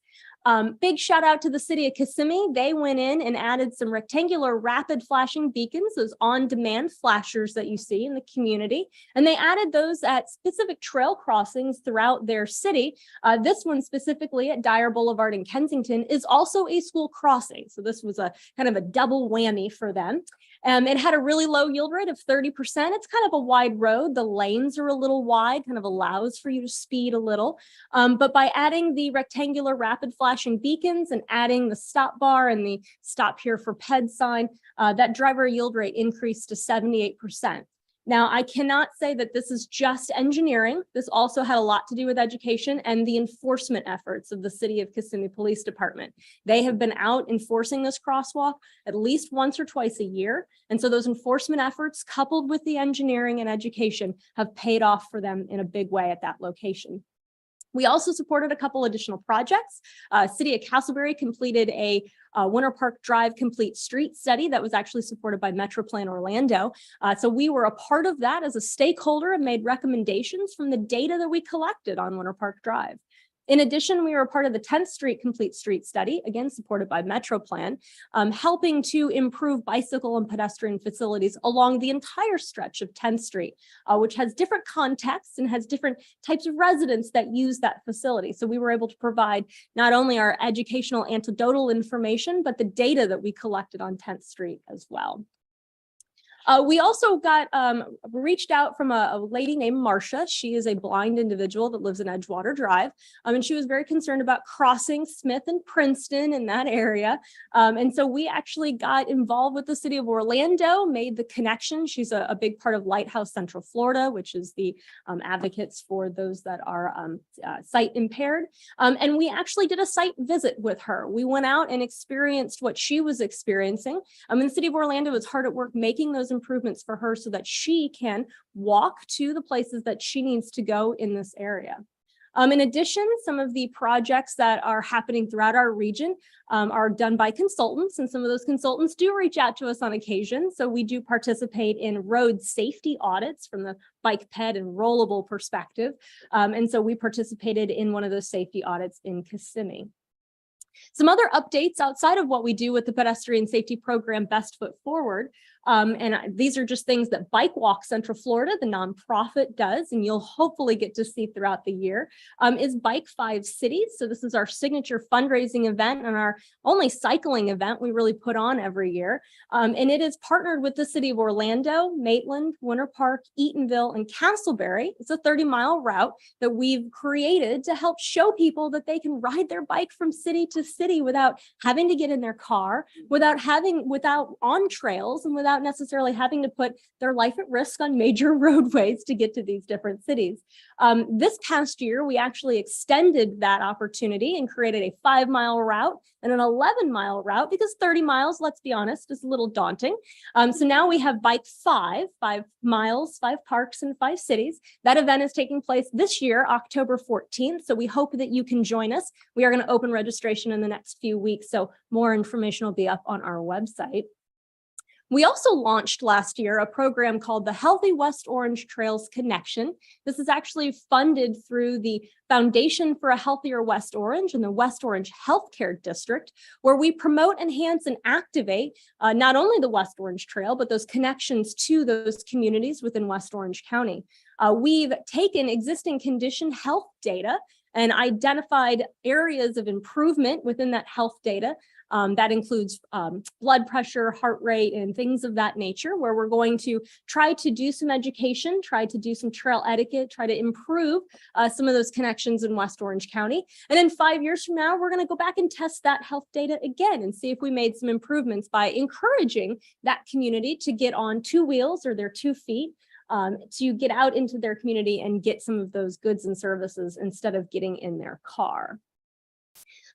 Big shout out to the city of Kissimmee. They went in and added some rectangular rapid flashing beacons, those on-demand flashers that you see in the community. And they added those at specific trail crossings throughout their city. This one specifically at Dyer Boulevard in Kensington is also a school crossing. So this was a kind of a double whammy for them. It had a really low yield rate of 30%. It's kind of a wide road. The lanes are a little wide, kind of allows for you to speed a little. But by adding the rectangular rapid flashing beacons and adding the stop bar and the stop here for ped sign, that driver yield rate increased to 78%. Now, I cannot say that this is just engineering. This also had a lot to do with education and the enforcement efforts of the City of Kissimmee Police Department. They have been out enforcing this crosswalk at least once or twice a year. And so those enforcement efforts, coupled with the engineering and education, have paid off for them in a big way at that location. We also supported a couple additional projects. City of Castleberry completed a Winter Park Drive complete street study that was actually supported by Metroplan Orlando. So we were a part of that as a stakeholder and made recommendations from the data that we collected on Winter Park Drive. In addition, we were a part of the 10th Street Complete Street Study, again supported by Metroplan, helping to improve bicycle and pedestrian facilities along the entire stretch of 10th Street, which has different contexts and has different types of residents that use that facility. So we were able to provide not only our educational anecdotal information, but the data that we collected on 10th Street as well. We also got reached out from a lady named Marcia. She is a blind individual that lives in Edgewater Drive. And she was very concerned about crossing Smith and Princeton in that area. And so we actually got involved with the city of Orlando, made the connection. She's a big part of Lighthouse Central Florida, which is the advocates for those that are sight impaired. And we actually did a site visit with her. We went out and experienced what she was experiencing. And the city of Orlando is hard at work making those improvements for her so that she can walk to the places that she needs to go in this area. In addition, some of the projects that are happening throughout our region are done by consultants, and some of those consultants do reach out to us on occasion. So we do participate in road safety audits from the bike ped and rollable perspective. And so we participated in one of those safety audits in Kissimmee. Some other updates outside of what we do with the pedestrian safety program Best Foot Forward. And these are just things that Bike Walk Central Florida, the nonprofit, does, and you'll hopefully get to see throughout the year, is Bike 5 Cities. So this is our signature fundraising event and our only cycling event we really put on every year. And it is partnered with the city of Orlando, Maitland, Winter Park, Eatonville, and Castleberry. It's a 30-mile route that we've created to help show people that they can ride their bike from city to city without having to get in their car, without on trails, and without necessarily having to put their life at risk on major roadways to get to these different cities. This past year, we actually extended that opportunity and created a 5-mile route and an 11-mile route because 30 miles, let's be honest, is a little daunting. So now we have Bike 5 miles, 5 parks, and 5 cities. That event is taking place this year, October 14th. So we hope that you can join us. We are going to open registration in the next few weeks. So more information will be up on our website. We also launched last year a program called the Healthy West Orange Trails Connection. This is actually funded through the Foundation for a Healthier West Orange and the West Orange Healthcare District, where we promote, enhance, and activate not only the West Orange Trail, but those connections to those communities within West Orange County. We've taken existing condition health data and identified areas of improvement within that health data. That includes blood pressure, heart rate, and things of that nature, where we're going to try to do some education, try to do some trail etiquette, try to improve some of those connections in West Orange County. And then 5 years from now, we're going to go back and test that health data again and see if we made some improvements by encouraging that community to get on 2 wheels or their 2 feet, to get out into their community and get some of those goods and services instead of getting in their car.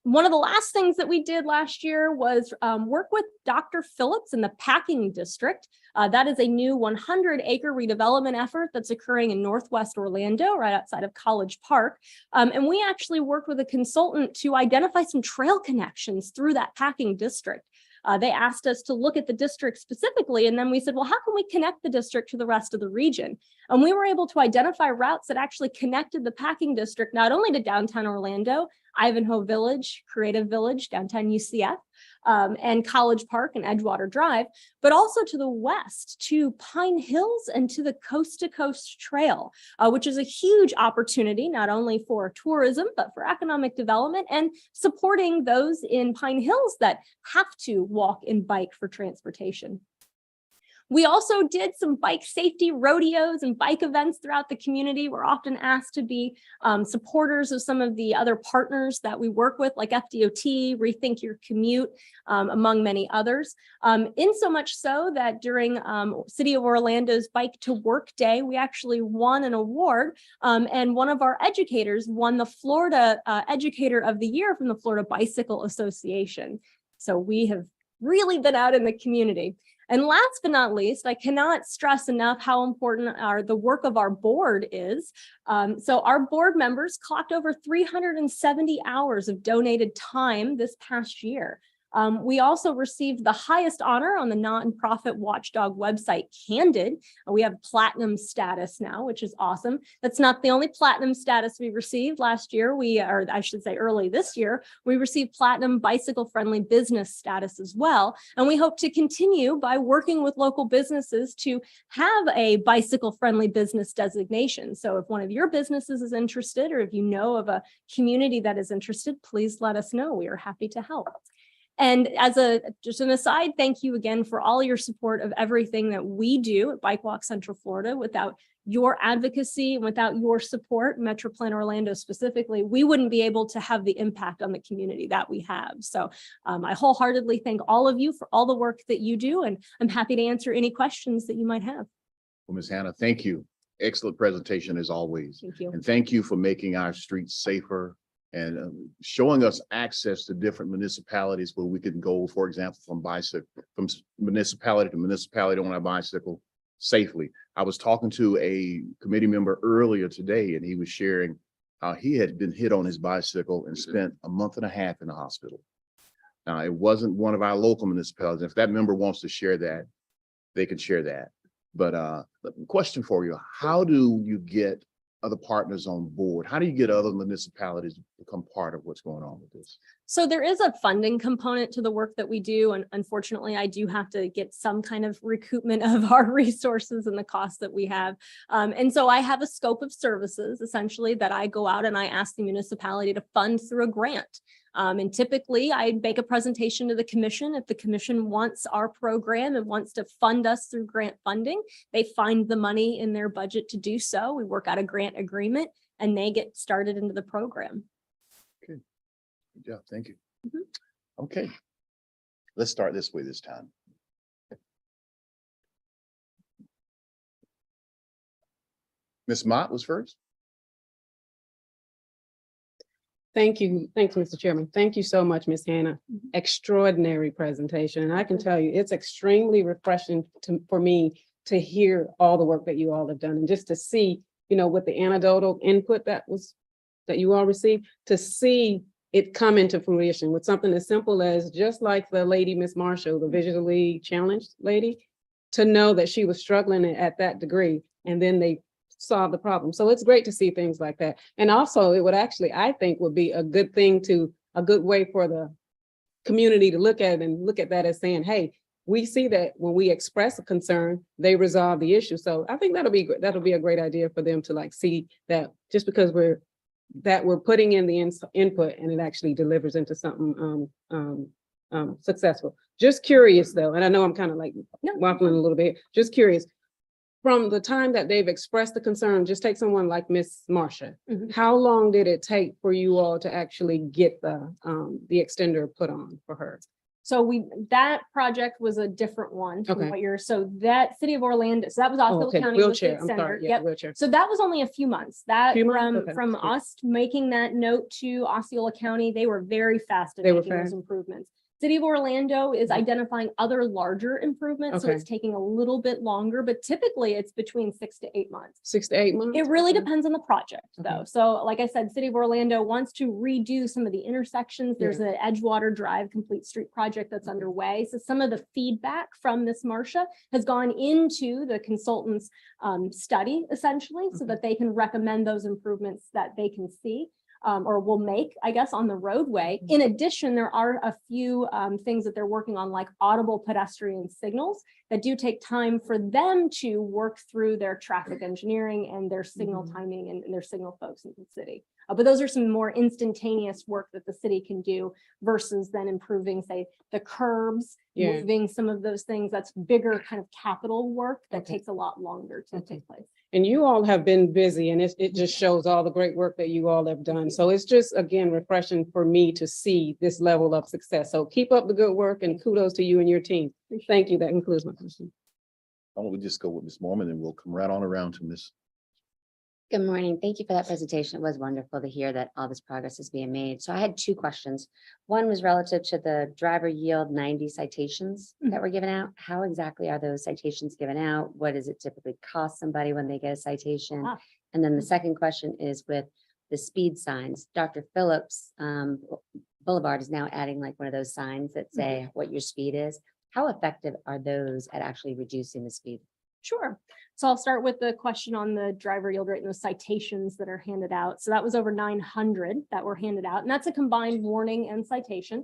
One of the last things that we did last year was work with Dr. Phillips in the Packing District. That is a new 100-acre redevelopment effort that's occurring in Northwest Orlando, right outside of College Park. And we actually worked with a consultant to identify some trail connections through that Packing District. They asked us to look at the district specifically, and then we said, well, how can we connect the district to the rest of the region? And we were able to identify routes that actually connected the Packing District not only to downtown Orlando, Ivanhoe Village, Creative Village, downtown UCF, and College Park and Edgewater Drive, but also to the west, to Pine Hills and to the Coast to Coast Trail, which is a huge opportunity, not only for tourism, but for economic development and supporting those in Pine Hills that have to walk and bike for transportation. We also did some bike safety rodeos and bike events throughout the community. We're often asked to be supporters of some of the other partners that we work with, like FDOT, Rethink Your Commute, among many others. In so much so that during City of Orlando's Bike to Work Day, we actually won an award, and one of our educators won the Florida Educator of the Year from the Florida Bicycle Association. So we have really been out in the community. And last but not least, I cannot stress enough how important the work of our board is. So our board members clocked over 370 hours of donated time this past year. We also received the highest honor on the nonprofit watchdog website, Candid. We have platinum status now, which is awesome. That's not the only platinum status we received last year. Or I should say early this year, we received platinum bicycle friendly business status as well. And we hope to continue by working with local businesses to have a bicycle friendly business designation. So if one of your businesses is interested, or if you know of a community that is interested, please let us know. We are happy to help. And as just an aside, thank you again for all your support of everything that we do at Bike Walk Central Florida. Without your advocacy and without your support, MetroPlan Orlando specifically, we wouldn't be able to have the impact on the community that we have. So I wholeheartedly thank all of you for all the work that you do, and I'm happy to answer any questions that you might have. Well, Ms. Hannah, thank you. Excellent presentation as always. Thank you. And thank you for making our streets safer and showing us access to different municipalities where we can go, for example, from municipality to municipality on our bicycle safely. I was talking to a committee member earlier today, and he was sharing how he had been hit on his bicycle and spent a month and a half in the hospital. Now, it wasn't one of our local municipalities. If that member wants to share that, they can share that. But question for you, how do you get other partners on board? How do you get other municipalities to become part of what's going on with this? So there is a funding component to the work that we do. And unfortunately, I do have to get some kind of recoupment of our resources and the costs that we have. And so I have a scope of services essentially that I go out and I ask the municipality to fund through a grant. And typically I make a presentation to the commission. If the commission wants our program and wants to fund us through grant funding, they find the money in their budget to do so. We work out a grant agreement and they get started into the program. Good job. Thank you. Okay, let's start this way this time. Ms. Mott was first. Thank you. Thanks, Mr. Chairman. Thank you so much, Ms. Hannah. Extraordinary presentation. And I can tell you, it's extremely refreshing for me to hear all the work that you all have done and just to see, with the anecdotal input that you all received, to see it come into fruition with something as simple as, just like the lady, Miss Marshall, the visually challenged lady, to know that she was struggling at that degree, and then they solved the problem. So it's great to see things like that. And also it would actually, I think, would be a good way for the community to look at it and look at that as saying, hey, we see that when we express a concern, they resolve the issue. So I think that'll be a great idea for them to like see that just because we're putting in the input and it actually delivers into something successful. Just curious though, and I know I'm kind of like waffling a little bit, just curious. From the time that they've expressed the concern, just take someone like Miss Marcia. How long did it take for you all to actually get the extender put on for her? So that project was a different one from Okay. what you're, so that City of Orlando, so that was Osceola Okay, County. was the wheelchair, I'm sorry, extender. yeah, Yep. wheelchair. So that was only a few months. That Few months? Okay. from Yeah. us making that note to Osceola County, they were very fast at They were making those fast. improvements. City of Orlando is identifying other larger improvements, so Okay. it's taking a little bit longer, but typically it's between 6 to 8 months. 6 to 8 months? It really Okay. depends on the project though. Okay. So like I said, City of Orlando wants to redo some of the intersections. There's an Edgewater Drive Complete Street project that's underway. So some of the feedback from Miss Marcia has gone into the consultant's study essentially, so that they can recommend those improvements that they can see. Or will make, I guess, on the roadway. In addition, there are a few things that they're working on, like audible pedestrian signals that do take time for them to work through their traffic engineering and their signal timing and their signal folks in the city. But those are some more instantaneous work that the city can do versus then improving, say, the curbs, moving some of those things. That's bigger kind of capital work that takes a lot longer to take place. And you all have been busy, and it just shows all the great work that you all have done. So it's just, again, refreshing for me to see this level of success. So keep up the good work and kudos to you and your team. Thank you. That concludes my question. Why don't we just go with Ms. Mormon and we'll come right on around to Ms. Good morning. Thank you for that presentation. It was wonderful to hear that all this progress is being made. So I had two questions. One was relative to the driver yield 90 citations that were given out. How exactly are those citations given out? What does it typically cost somebody when they get a citation? And then the second question is with the speed signs. Dr. Phillips Boulevard is now adding like one of those signs that say what your speed is. How effective are those at actually reducing the speed? Sure. So I'll start with the question on the driver yield rate and those citations that are handed out. So that was over 900 that were handed out, and that's a combined warning and citation.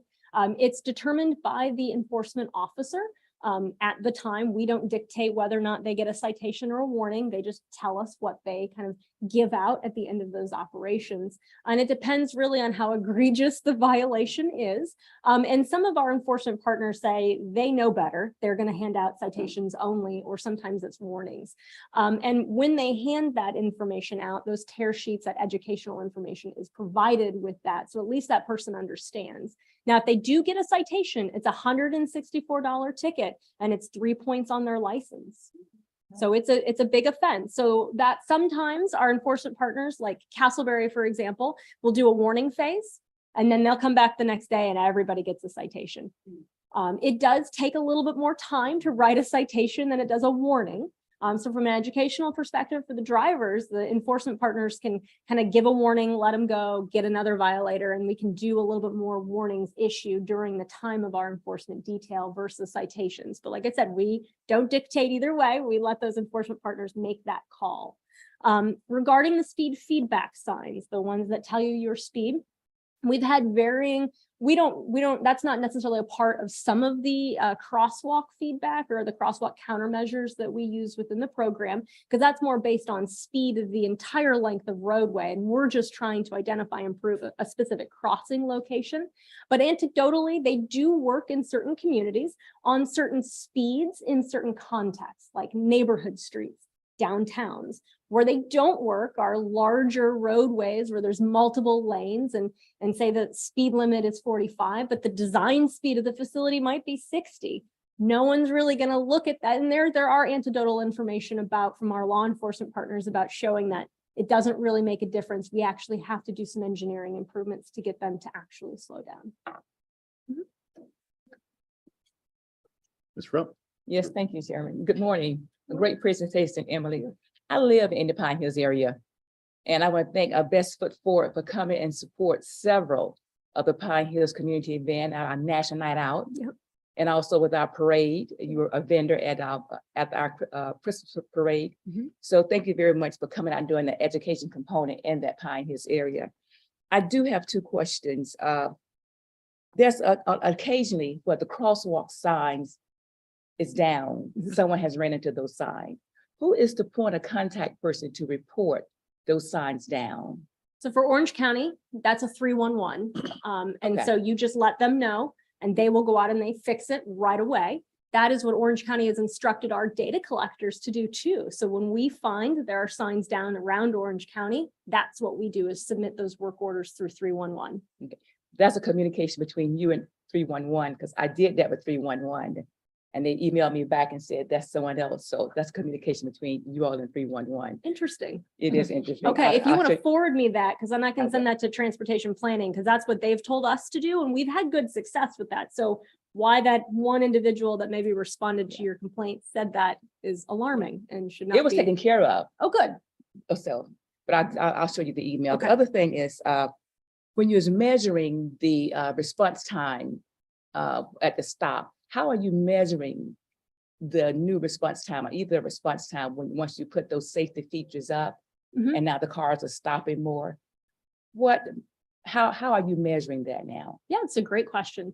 It's determined by the enforcement officer. At the time, we don't dictate whether or not they get a citation or a warning. They just tell us what they kind of give out at the end of those operations. And it depends really on how egregious the violation is. And some of our enforcement partners say they know better. They're going to hand out citations only, or sometimes it's warnings. And when they hand that information out, those tear sheets, that educational information is provided with that. So at least that person understands. Now, if they do get a citation, it's a $164 ticket and it's 3 points on their license. So it's a big offense. So that sometimes our enforcement partners like Castleberry, for example, will do a warning phase and then they'll come back the next day and everybody gets a citation. It does take a little bit more time to write a citation than it does a warning. So from an educational perspective for the drivers, the enforcement partners can kind of give a warning, let them go, get another violator, and we can do a little bit more warnings issued during the time of our enforcement detail versus citations. But like I said, we don't dictate either way. We let those enforcement partners make that call. Regarding the speed feedback signs, the ones that tell you your speed, we've had varying, that's not necessarily a part of some of the crosswalk feedback or the crosswalk countermeasures that we use within the program, because that's more based on speed of the entire length of roadway. And we're just trying to identify and improve a specific crossing location. But anecdotally, they do work in certain communities on certain speeds in certain contexts, like neighborhood streets, downtowns. Where they don't work are larger roadways where there's multiple lanes and say the speed limit is 45, but the design speed of the facility might be 60. No one's really going to look at that. And there are anecdotal information from our law enforcement partners about showing that it doesn't really make a difference. We actually have to do some engineering improvements to get them to actually slow down. Ms. Rump. Yes, thank you, Chairman. Good morning. A great presentation, Emily. I live in the Pine Hills area, and I want to thank our Best Foot Forward for coming and support several of the Pine Hills Community Event, our National Night Out. Yep. And also with our parade, you were a vendor at our Christmas parade. Mhm. So thank you very much for coming out and doing the education component in that Pine Hills area. I do have two questions. There's occasionally where the crosswalk signs is down, someone has ran into those signs. Who is the point of contact person to report those signs down? So for Orange County, that's a 311. And Okay. so you just let them know and they will go out and they fix it right away. That is what Orange County has instructed our data collectors to do too. So when we find that there are signs down around Orange County, that's what we do is submit those work orders through 311. That's a communication between you and 311, because I did that with 311. And they emailed me back and said, that's someone else. So that's communication between you all and 311. Interesting. It is interesting. Okay, if you I'll want show to forward me that, because then I can Okay. send that to transportation planning, because that's what they've told us to do, and we've had good success with that. So why that one individual that maybe responded to your complaint said that is alarming and should not be. It was taken care of. Oh, good. So, but I'll show you the email. Okay. The other thing is, when you was measuring the response time at the stop, how are you measuring the new response time, or either response time once you put those safety features up Mhm. and now the cars are stopping more? How are you measuring that now? Yeah, it's a great question.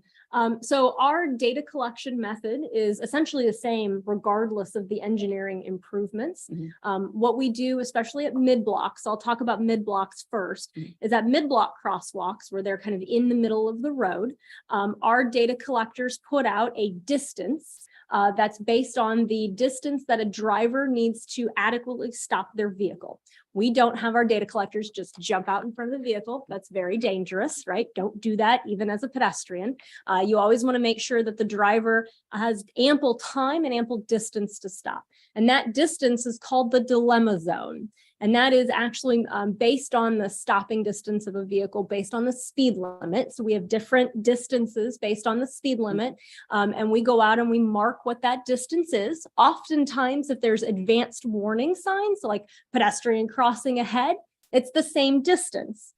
So our data collection method is essentially the same regardless of the engineering improvements. Mhm. What we do, especially at mid-blocks, I'll talk about mid-blocks first, is at mid-block crosswalks where they're kind of in the middle of the road. Our data collectors put out a distance that's based on the distance that a driver needs to adequately stop their vehicle. We don't have our data collectors just jump out in front of the vehicle. That's very dangerous, right? Don't do that even as a pedestrian. You always want to make sure that the driver has ample time and ample distance to stop. And that distance is called the dilemma zone. And that is actually based on the stopping distance of a vehicle based on the speed limit. So we have different distances based on the speed limit. And we go out and we mark what that distance is. Oftentimes, if there's advanced warning signs, like pedestrian crossing ahead, it's the same distance.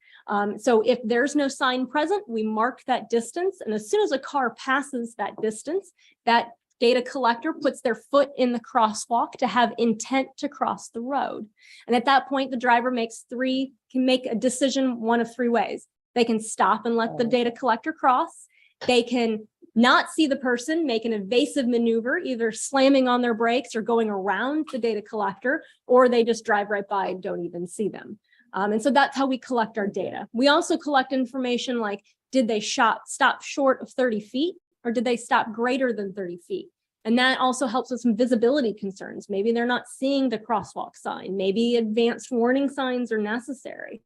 So if there's no sign present, we mark that distance. And as soon as a car passes that distance, that data collector puts their foot in the crosswalk to have intent to cross the road. And at that point, the driver can make a decision one of three ways. They can stop and let the data collector cross. They can not see the person, make an evasive maneuver, either slamming on their brakes or going around the data collector, or they just drive right by and don't even see them. And so that's how we collect our data. We also collect information like, did they stop short of 30 feet? Or did they stop greater than 30 feet? And that also helps with some visibility concerns. Maybe they're not seeing the crosswalk sign. Maybe advanced warning signs are necessary.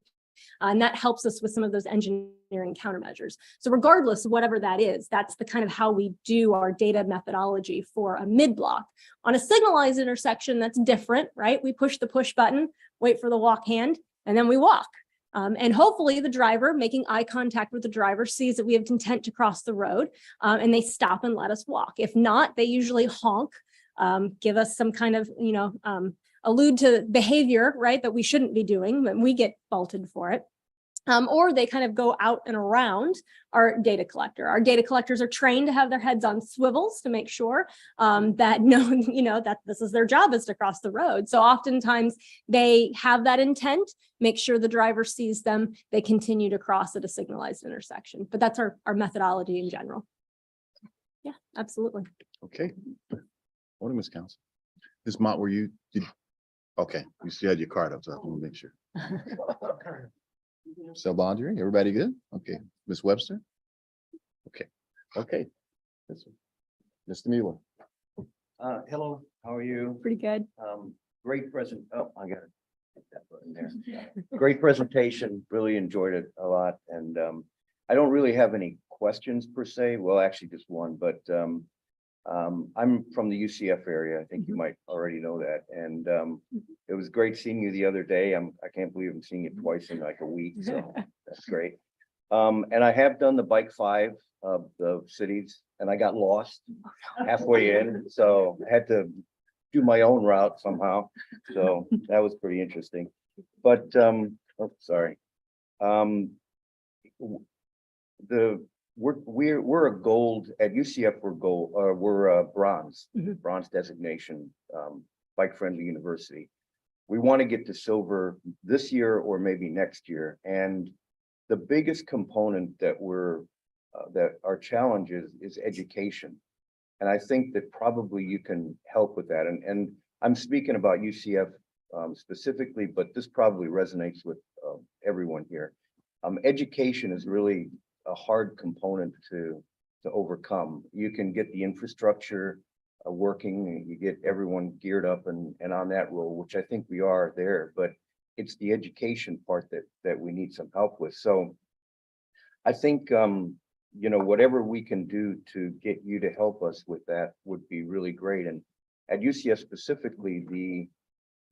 And that helps us with some of those engineering countermeasures. So regardless of whatever that is, that's the kind of how we do our data methodology for a mid-block. On a signalized intersection, that's different, right? We push the push button, wait for the walk hand, and then we walk. And hopefully the driver, making eye contact with the driver, sees that we have intent to cross the road, and they stop and let us walk. If not, they usually honk, give us some kind of, allude to behavior, right, that we shouldn't be doing, but we get faulted for it. Or they kind of go out and around our data collector. Our data collectors are trained to have their heads on swivels to make sure that that this is their job, is to cross the road. So oftentimes they have that intent, make sure the driver sees them, they continue to cross at a signalized intersection. But that's our methodology in general. Yeah, absolutely. Okay. Morning, Ms. Council. Ms. Mott, okay, you still had your card up, so I want to make sure. Sel Bondry, everybody good? Okay, Ms. Webster? Okay. Mr. Mueller? Hello, how are you? Pretty good. Great I got that button there. Great presentation, really enjoyed it a lot, and I don't really have any questions per se, well, actually just one, but I'm from the UCF area. I think you might already know that. And it was great seeing you the other day. I can't believe I'm seeing you twice in like a week. So that's great. And I have done the bike 5 of the cities, and I got lost halfway in. So I had to do my own route somehow. So that was pretty interesting. But sorry. we're a gold at UCF. We're gold. We're bronze, Mhm. bronze designation, bike friendly university. We want to get to silver this year or maybe next year. And the biggest component that that our challenge is education. And I think that probably you can help with that. And I'm speaking about UCF specifically, but this probably resonates with everyone here. Education is really a hard component to overcome. You can get the infrastructure working, and you get everyone geared up and on that roll, which I think we are there, but it's the education part that we need some help with. So I think you know, whatever we can do to get you to help us with that would be really great. And at UCF specifically,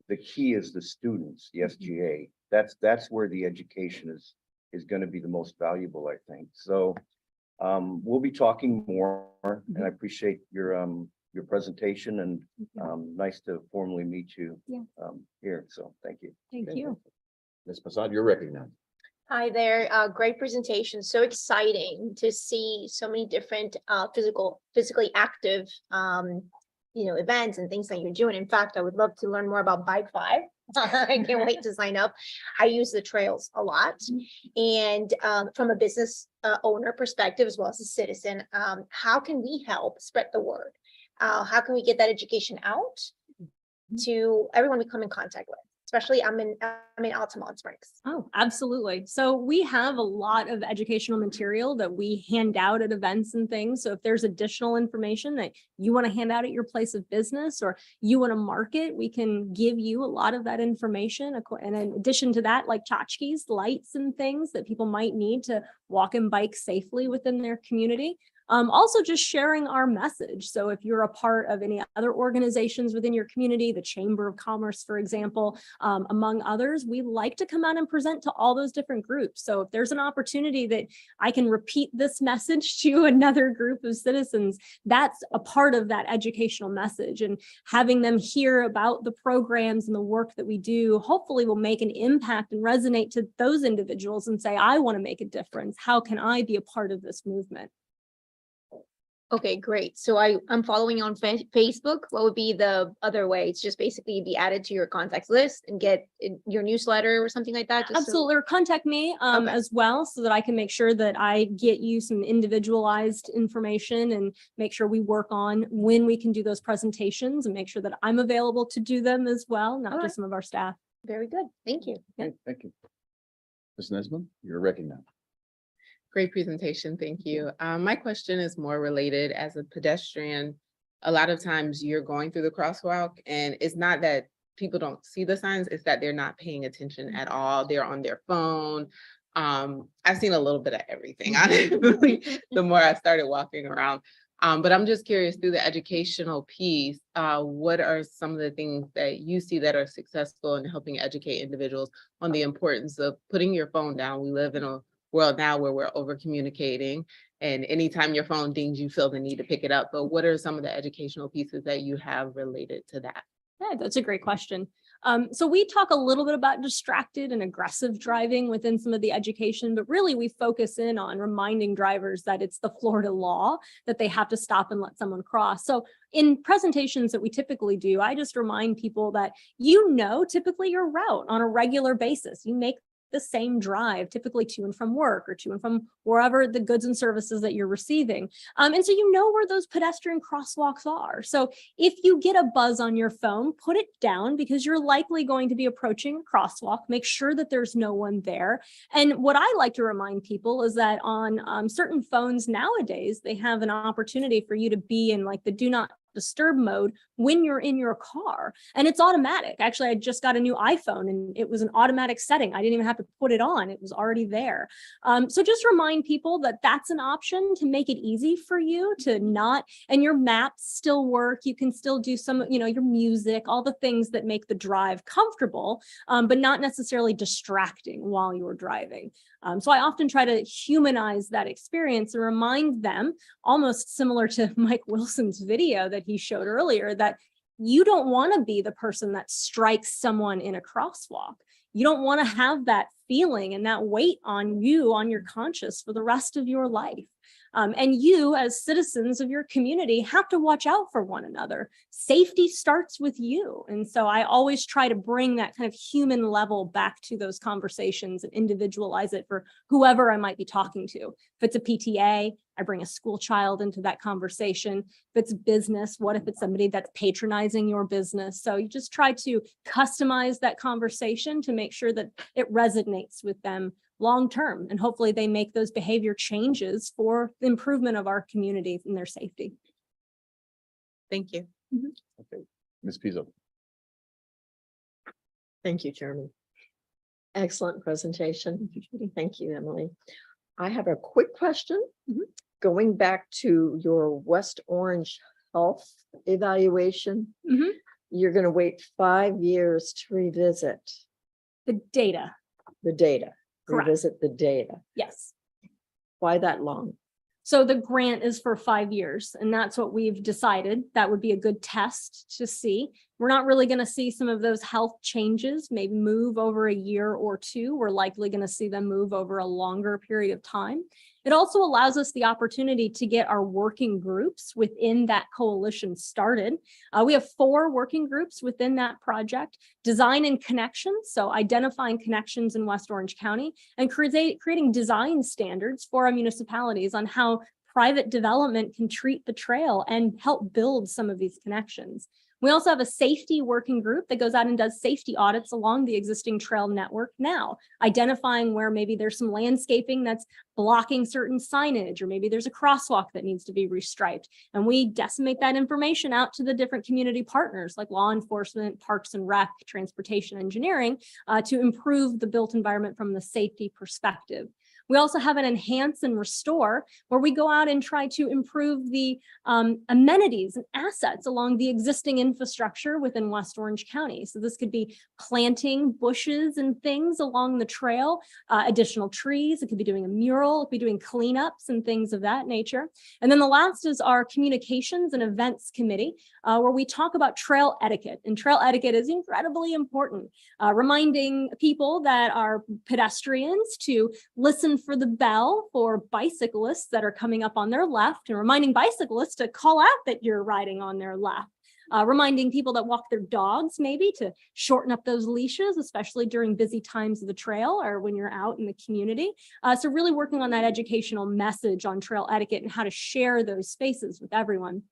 the key is the students, the SGA. That's where the education is going to be the most valuable, I think. So we'll be talking more, and I appreciate your presentation, and nice to formally meet you here. So thank you. Thank you. Ms. Passad, you're recognized. Hi there, great presentation. So exciting to see so many different physically active events and things that you're doing. In fact, I would love to learn more about Bike 5. I can't wait to sign up. I use the trails a lot. And from a business owner perspective, as well as a citizen, how can we help spread the word? How can we get that education out to everyone we come in contact with? Especially I'm in Altamont Springs. Oh, absolutely. So we have a lot of educational material that we hand out at events and things. So if there's additional information that you want to hand out at your place of business or you want to market, we can give you a lot of that information. And in addition to that, like tchotchkes, lights and things that people might need to walk and bike safely within their community. Also just sharing our message. So if you're a part of any other organizations within your community, the Chamber of Commerce, for example, among others, we like to come out and present to all those different groups. So if there's an opportunity that I can repeat this message to another group of citizens, that's a part of that educational message, and having them hear about the programs and the work that we do, hopefully will make an impact and resonate to those individuals and say, I want to make a difference. How can I be a part of this movement? Okay, great. So I'm following you on Facebook. What would be the other way? It's just basically be added to your contacts list and get your newsletter or something like that? Absolutely. Or contact me as well, so that I can make sure that I get you some individualized information and make sure we work on when we can do those presentations and make sure that I'm available to do them as well, not just some of our staff. Very good. Thank you. Okay, thank you. Ms. Nesman, you're recognized. Great presentation, thank you. My question is more related as a pedestrian. A lot of times you're going through the crosswalk and it's not that people don't see the signs, it's that they're not paying attention at all. They're on their phone. I've seen a little bit of everything, honestly, the more I started walking around. But I'm just curious, through the educational piece, what are some of the things that you see that are successful in helping educate individuals on the importance of putting your phone down? We live in a world now where we're over communicating, and anytime your phone dings, you feel the need to pick it up. But what are some of the educational pieces that you have related to that? Yeah, that's a great question. So we talk a little bit about distracted and aggressive driving within some of the education, but really we focus in on reminding drivers that it's the Florida law that they have to stop and let someone cross. So in presentations that we typically do, I just remind people that, typically your route on a regular basis, you make the same drive, typically to and from work or to and from wherever the goods and services that you're receiving. And so you know where those pedestrian crosswalks are. So if you get a buzz on your phone, put it down, because you're likely going to be approaching a crosswalk. Make sure that there's no one there. And what I like to remind people is that on certain phones nowadays, they have an opportunity for you to be in like the do not disturb mode when you're in your car, and it's automatic. Actually, I just got a new iPhone and it was an automatic setting. I didn't even have to put it on. It was already there. So just remind people that that's an option to make it easy for you to not, and your maps still work. You can still do some, your music, all the things that make the drive comfortable, but not necessarily distracting while you're driving. So I often try to humanize that experience and remind them, almost similar to Mike Wilson's video that he showed earlier, that you don't want to be the person that strikes someone in a crosswalk. You don't want to have that feeling and that weight on you, on your conscience for the rest of your life. And you, as citizens of your community, have to watch out for one another. Safety starts with you. And so I always try to bring that kind of human level back to those conversations and individualize it for whoever I might be talking to. If it's a PTA, I bring a school child into that conversation. If it's business, what if it's somebody that's patronizing your business? So you just try to customize that conversation to make sure that it resonates with them long-term, and hopefully they make those behavior changes for the improvement of our community and their safety. Thank you. Okay, Ms. Pizzo. Thank you, Chairman. Excellent presentation. Thank you, Emily. I have a quick question. Going back to your West Orange health evaluation, you're going to wait 5 years to revisit the data. Correct. Revisit the data. Yes. Why that long? So the grant is for 5 years, and that's what we've decided. That would be a good test to see. We're not really going to see some of those health changes maybe move over a year or two. We're likely going to see them move over a longer period of time. It also allows us the opportunity to get our working groups within that coalition started. We have 4 working groups within that project: design and connections, so identifying connections in West Orange County, and creating design standards for our municipalities on how private development can treat the trail and help build some of these connections. We also have a safety working group that goes out and does safety audits along the existing trail network now, identifying where maybe there's some landscaping that's blocking certain signage, or maybe there's a crosswalk that needs to be restriped. And we disseminate that information out to the different community partners like law enforcement, parks and rec, transportation engineering, to improve the built environment from the safety perspective. We also have an enhance and restore, where we go out and try to improve the amenities and assets along the existing infrastructure within West Orange County. So this could be planting bushes and things along the trail, additional trees. It could be doing a mural, it could be doing cleanups and things of that nature. And then the last is our communications and events committee, where we talk about trail etiquette. And trail etiquette is incredibly important, reminding people that are pedestrians to listen for the bell for bicyclists that are coming up on their left, and reminding bicyclists to call out that you're riding on their left. Reminding people that walk their dogs maybe to shorten up those leashes, especially during busy times of the trail or when you're out in the community. So really working on that educational message on trail etiquette and how to share those spaces with everyone.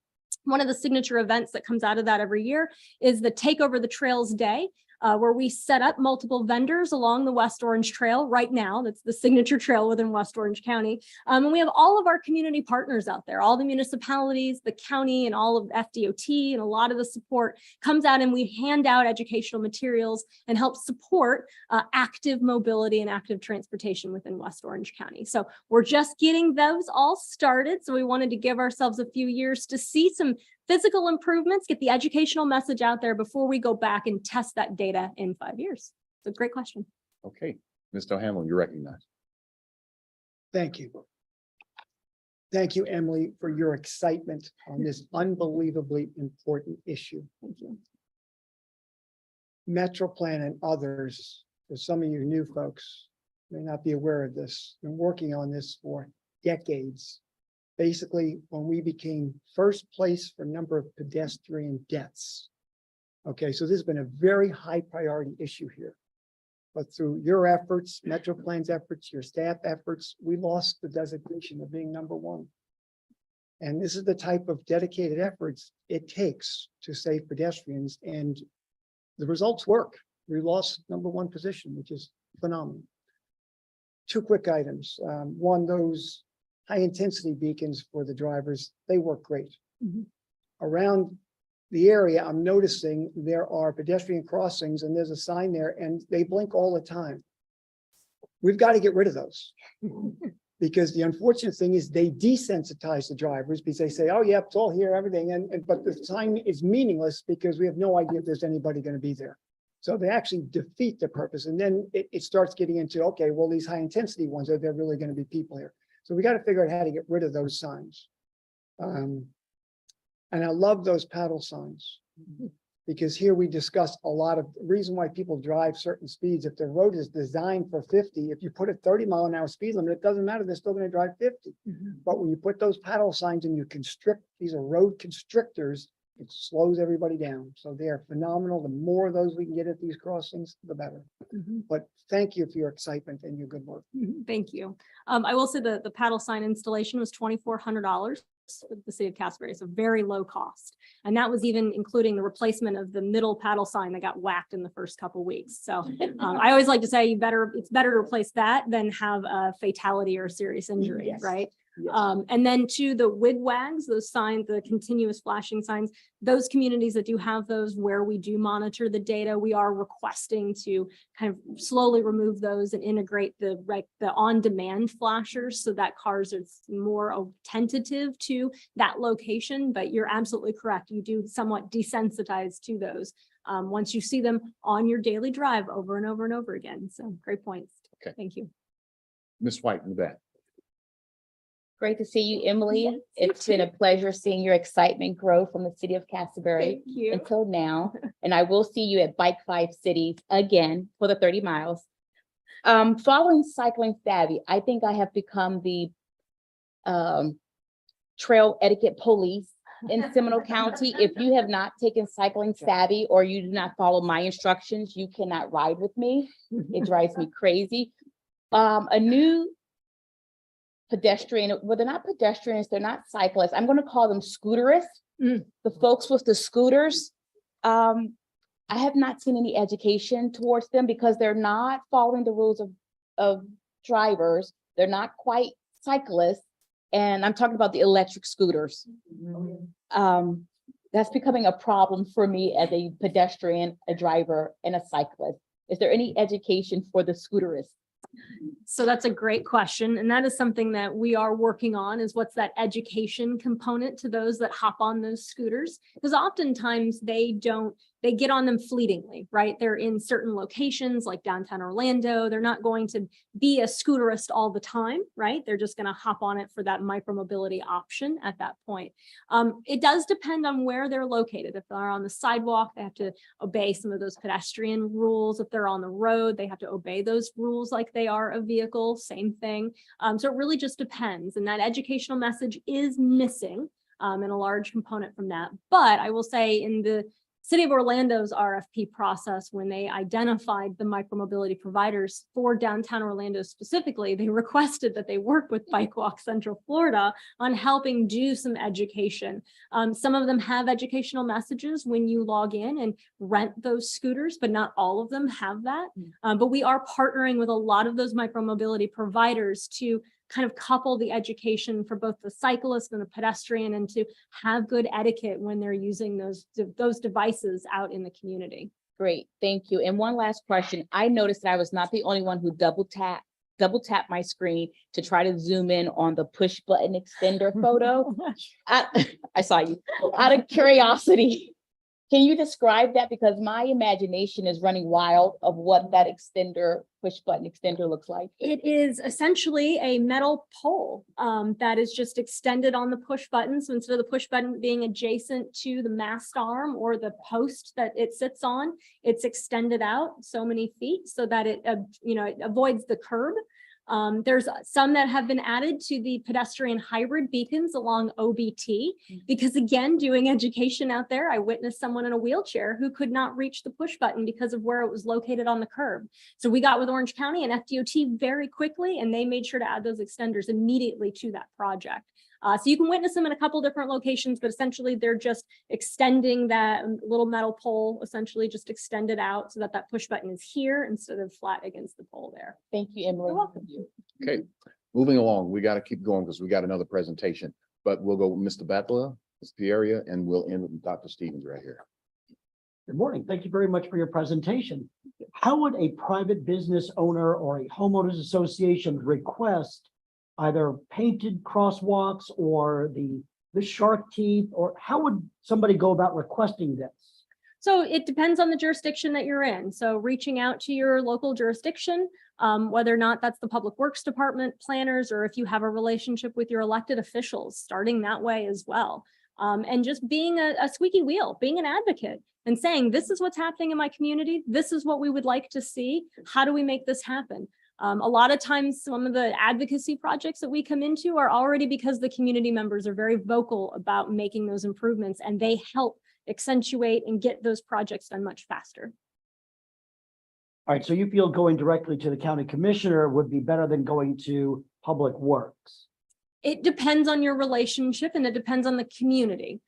One of the signature events that comes out of that every year is the Take Over the Trails Day, where we set up multiple vendors along the West Orange Trail right now. That's the signature trail within West Orange County. And we have all of our community partners out there, all the municipalities, the county, and all of FDOT, and a lot of the support comes out, and we hand out educational materials and help support active mobility and active transportation within West Orange County. So we're just getting those all started. So we wanted to give ourselves a few years to see some physical improvements, get the educational message out there before we go back and test that data in 5 years. It's a great question. Okay, Mr. O'Hanlon, you're recognized. Thank you. Thank you, Emily, for your excitement on this unbelievably important issue. Thank you. Metroplan and others, for some of you new folks, may not be aware of this, been working on this for decades. Basically, when we became first place for number of pedestrian deaths. Okay, so this has been a very high priority issue here. But through your efforts, Metroplan's efforts, your staff efforts, we lost the designation of being number 1. And this is the type of dedicated efforts it takes to save pedestrians, and the results work. We lost number 1 position, which is phenomenal. 2 quick items. One, those high intensity beacons for the drivers, they work great. Around the area, I'm noticing there are pedestrian crossings and there's a sign there and they blink all the time. We've got to get rid of those. Because the unfortunate thing is they desensitize the drivers because they say, oh yeah, it's all here, everything. But the sign is meaningless because we have no idea if there's anybody going to be there. So they actually defeat the purpose. And then it starts getting into, okay, well, these high intensity ones, are there really going to be people here? So we got to figure out how to get rid of those signs. And I love those paddle signs Because here we discussed a lot of reason why people drive certain speeds. If the road is designed for 50, if you put a 30-mile-an-hour speed limit, it doesn't matter, they're still gonna drive 50. But when you put those paddle signs and you constrict, these are road constrictors, it slows everybody down. So they are phenomenal. The more of those we can get at these crossings, the better. But thank you for your excitement and your good work. Thank you. I will say the paddle sign installation was $2,400 with the city of Casper. It's a very low cost. And that was even including the replacement of the middle paddle sign that got whacked in the first couple weeks. So I always like to say it's better to replace that than have a fatality or a serious injury, Yes. right? And then to the wigwags, those signs, the continuous flashing signs, those communities that do have those where we do monitor the data, we are requesting to kind of slowly remove those and integrate the on-demand flashers so that cars are more tentative to that location. But you're absolutely correct. You do somewhat desensitize to those once you see them on your daily drive over and over and over again. So great points. Okay. Thank you. Ms. White in the back. Great to see you, Emily. It's been a pleasure seeing your excitement grow from the city of Castleberry Thank you. until now. And I will see you at Bike 5 Cities again for the 30 miles. Following Cycling Savvy, I think I have become the trail etiquette police in Seminole County. If you have not taken Cycling Savvy or you do not follow my instructions, you cannot ride with me. It drives me crazy. A new pedestrian, well, they're not pedestrians, they're not cyclists. I'm going to call them scooterists. The folks with the scooters. I have not seen any education towards them because they're not following the rules of drivers. They're not quite cyclists. And I'm talking about the electric scooters. That's becoming a problem for me as a pedestrian, a driver, and a cyclist. Is there any education for the scooterists? So that's a great question. And that is something that we are working on, is what's that education component to those that hop on those scooters? Because oftentimes they get on them fleetingly, right? They're in certain locations like downtown Orlando. They're not going to be a scooterist all the time, right? They're just going to hop on it for that micromobility option at that point. It does depend on where they're located. If they're on the sidewalk, they have to obey some of those pedestrian rules. If they're on the road, they have to obey those rules like they are a vehicle, same thing. So it really just depends. And that educational message is missing in a large component from that. But I will say in the City of Orlando's RFP process, when they identified the micromobility providers for downtown Orlando specifically, they requested that they work with Bike Walk Central Florida on helping do some education. Some of them have educational messages when you log in and rent those scooters, but not all of them have that. But we are partnering with a lot of those micromobility providers to kind of couple the education for both the cyclist and the pedestrian, and to have good etiquette when they're using those devices out in the community. Great, thank you. And one last question. I noticed that I was not the only one who double tap my screen to try to zoom in on the push button extender photo. I saw you. Out of curiosity, can you describe that? Because my imagination is running wild of what that push button extender looks like. It is essentially a metal pole that is just extended on the push button. So instead of the push button being adjacent to the mast arm or the post that it sits on, it's extended out so many feet so that it avoids the curb. There's some that have been added to the pedestrian hybrid beacons along OBT, because again, doing education out there, I witnessed someone in a wheelchair who could not reach the push button because of where it was located on the curb. So we got with Orange County and FDOT very quickly, and they made sure to add those extenders immediately to that project. So you can witness them in a couple different locations, but essentially they're just extending that little metal pole, essentially just extended out so that that push button is here instead of flat against the pole there. Thank you, Emily. You're welcome. Okay, moving along, we got to keep going because we got another presentation, but we'll go with Mr. Batla, Ms. Pieria, and we'll end with Dr. Stevens right here. Good morning. Thank you very much for your presentation. How would a private business owner or a homeowners association request either painted crosswalks or the shark teeth, or how would somebody go about requesting this? So it depends on the jurisdiction that you're in. So reaching out to your local jurisdiction, whether or not that's the Public Works Department, planners, or if you have a relationship with your elected officials, starting that way as well. and just being a squeaky wheel, being an advocate and saying, this is what's happening in my community. This is what we would like to see. How do we make this happen? A lot of times, some of the advocacy projects that we come into are already because the community members are very vocal about making those improvements, and they help accentuate and get those projects done much faster. All right, so you feel going directly to the county commissioner would be better than going to Public Works? It depends on your relationship, and it depends on the community.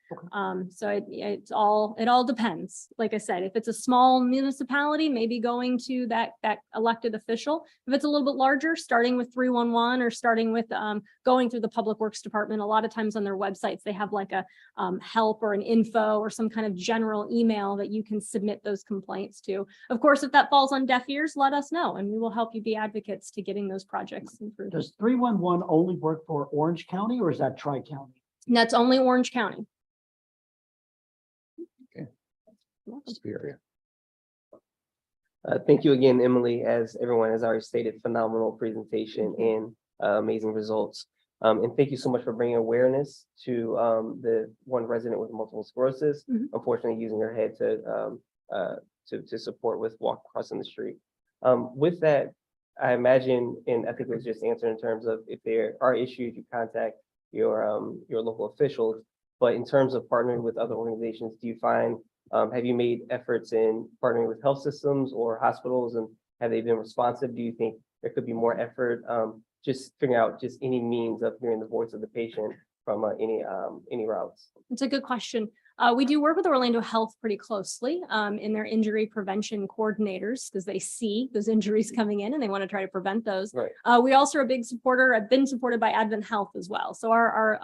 So it all depends. Like I said, if it's a small municipality, maybe going to that elected official. If it's a little bit larger, starting with 311 or starting with going through the Public Works Department. A lot of times on their websites, they have like a help or an info or some kind of general email that you can submit those complaints to. Of course, if that falls on deaf ears, let us know, and we will help you be advocates to getting those projects improved. Does 311 only work for Orange County, or is that Tri-County? And that's only Orange County. Superior. Thank you again, Emily. As everyone has already stated, phenomenal presentation and amazing results. And thank you so much for bringing awareness to the one resident with multiple sclerosis, unfortunately using her head to support with walk crossing the street. With that, I imagine, and I think it was just answered in terms of if there are issues, you contact your local officials. But in terms of partnering with other organizations, do you find, have you made efforts in partnering with health systems or hospitals, and have they been responsive? Do you think there could be more effort, just figuring out just any means of hearing the voice of the patient from any routes? It's a good question. We do work with Orlando Health pretty closely in their injury prevention coordinators, because they see those injuries coming in and they want to try to prevent those. Right. We also are a big supporter. I've been supported by Advent Health as well. So our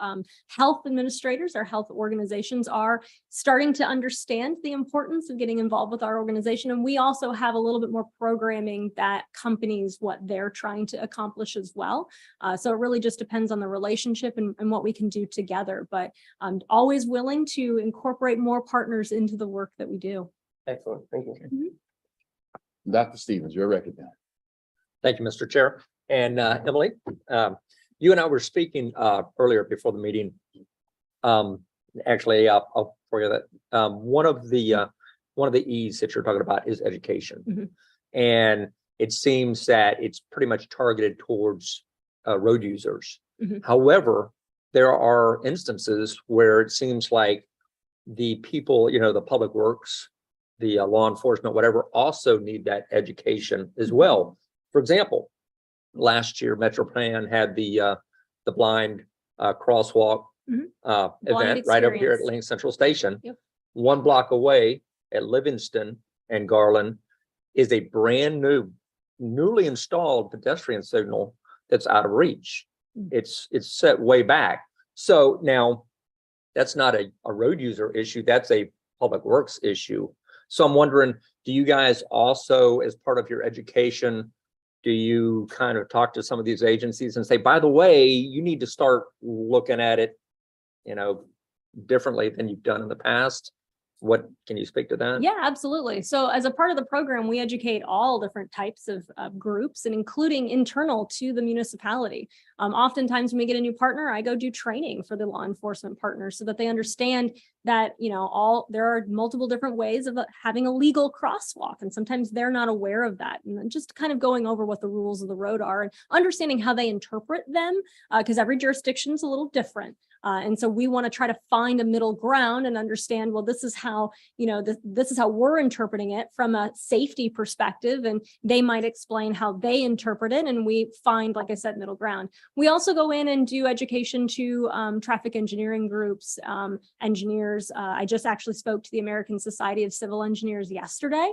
health administrators, our health organizations are starting to understand the importance of getting involved with our organization. And we also have a little bit more programming that accompanies what they're trying to accomplish as well. So it really just depends on the relationship and what we can do together. But I'm always willing to incorporate more partners into the work that we do. Excellent. Thank you. Dr. Stevens, you're recognized. Thank you, Mr. Chair. And Emily, you and I were speaking earlier before the meeting. Actually, I'll forget that. One of the E's that you're talking about is education. And it seems that it's pretty much targeted towards road users. However, there are instances where it seems like the people, the public works, the law enforcement, whatever, also need that education as well. For example, last year, Metro Plan had the blind crosswalk event right over here at Lane Central Station. 1 block away at Livingston and Garland is a brand new, newly installed pedestrian signal that's out of reach. It's set way back. So now that's not a road user issue, that's a public works issue. So I'm wondering, do you guys also, as part of your education, do you kind of talk to some of these agencies and say, by the way, you need to start looking at it, differently than you've done in the past? What can you speak to that? Yeah, absolutely. So as a part of the program, we educate all different types of groups, and including internal to the municipality. Oftentimes when we get a new partner, I go do training for the law enforcement partners so that they understand that, there are multiple different ways of having a legal crosswalk. And sometimes they're not aware of that. And then just kind of going over what the rules of the road are and understanding how they interpret them, because every jurisdiction is a little different. And so we want to try to find a middle ground and understand, well, this is how, this is how we're interpreting it from a safety perspective. And they might explain how they interpret it. And we find, like I said, middle ground. We also go in and do education to traffic engineering groups, engineers. I just actually spoke to the American Society of Civil Engineers yesterday.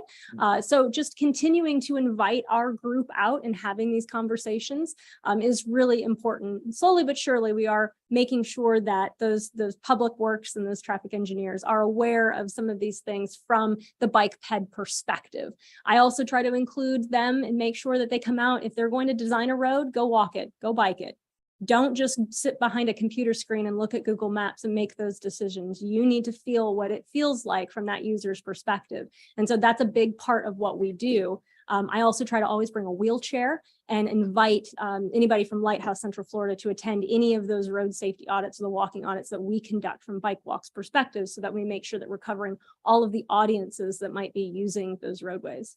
So just continuing to invite our group out and having these conversations is really important. Slowly but surely, we are making sure that those public works and those traffic engineers are aware of some of these things from the bike ped perspective. I also try to include them and make sure that they come out. If they're going to design a road, go walk it, go bike it. Don't just sit behind a computer screen and look at Google Maps and make those decisions. You need to feel what it feels like from that user's perspective. And so that's a big part of what we do. I also try to always bring a wheelchair and invite anybody from Lighthouse Central Florida to attend any of those road safety audits or the walking audits that we conduct from Bike Walk's perspective, so that we make sure that we're covering all of the audiences that might be using those roadways.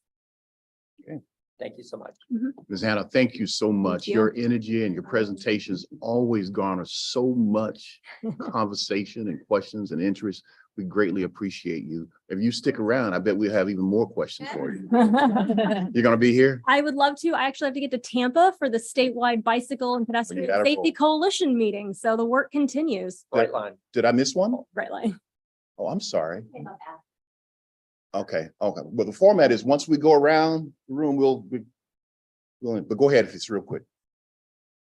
Thank you so much. Ms. Hannah, thank you so much. you. Your energy and your presentations always garner so much conversation and questions and interest. We greatly appreciate you. If you stick around, I bet we'll have even more questions for you. You're gonna be here? I would love to. I actually have to get to Tampa for the statewide bicycle and pedestrian gotta safety roll. coalition meeting. So the work continues. Right line. Did I miss one? Right line. Oh, I'm sorry. Okay, but the format is once we go around the room, but go ahead if it's real quick.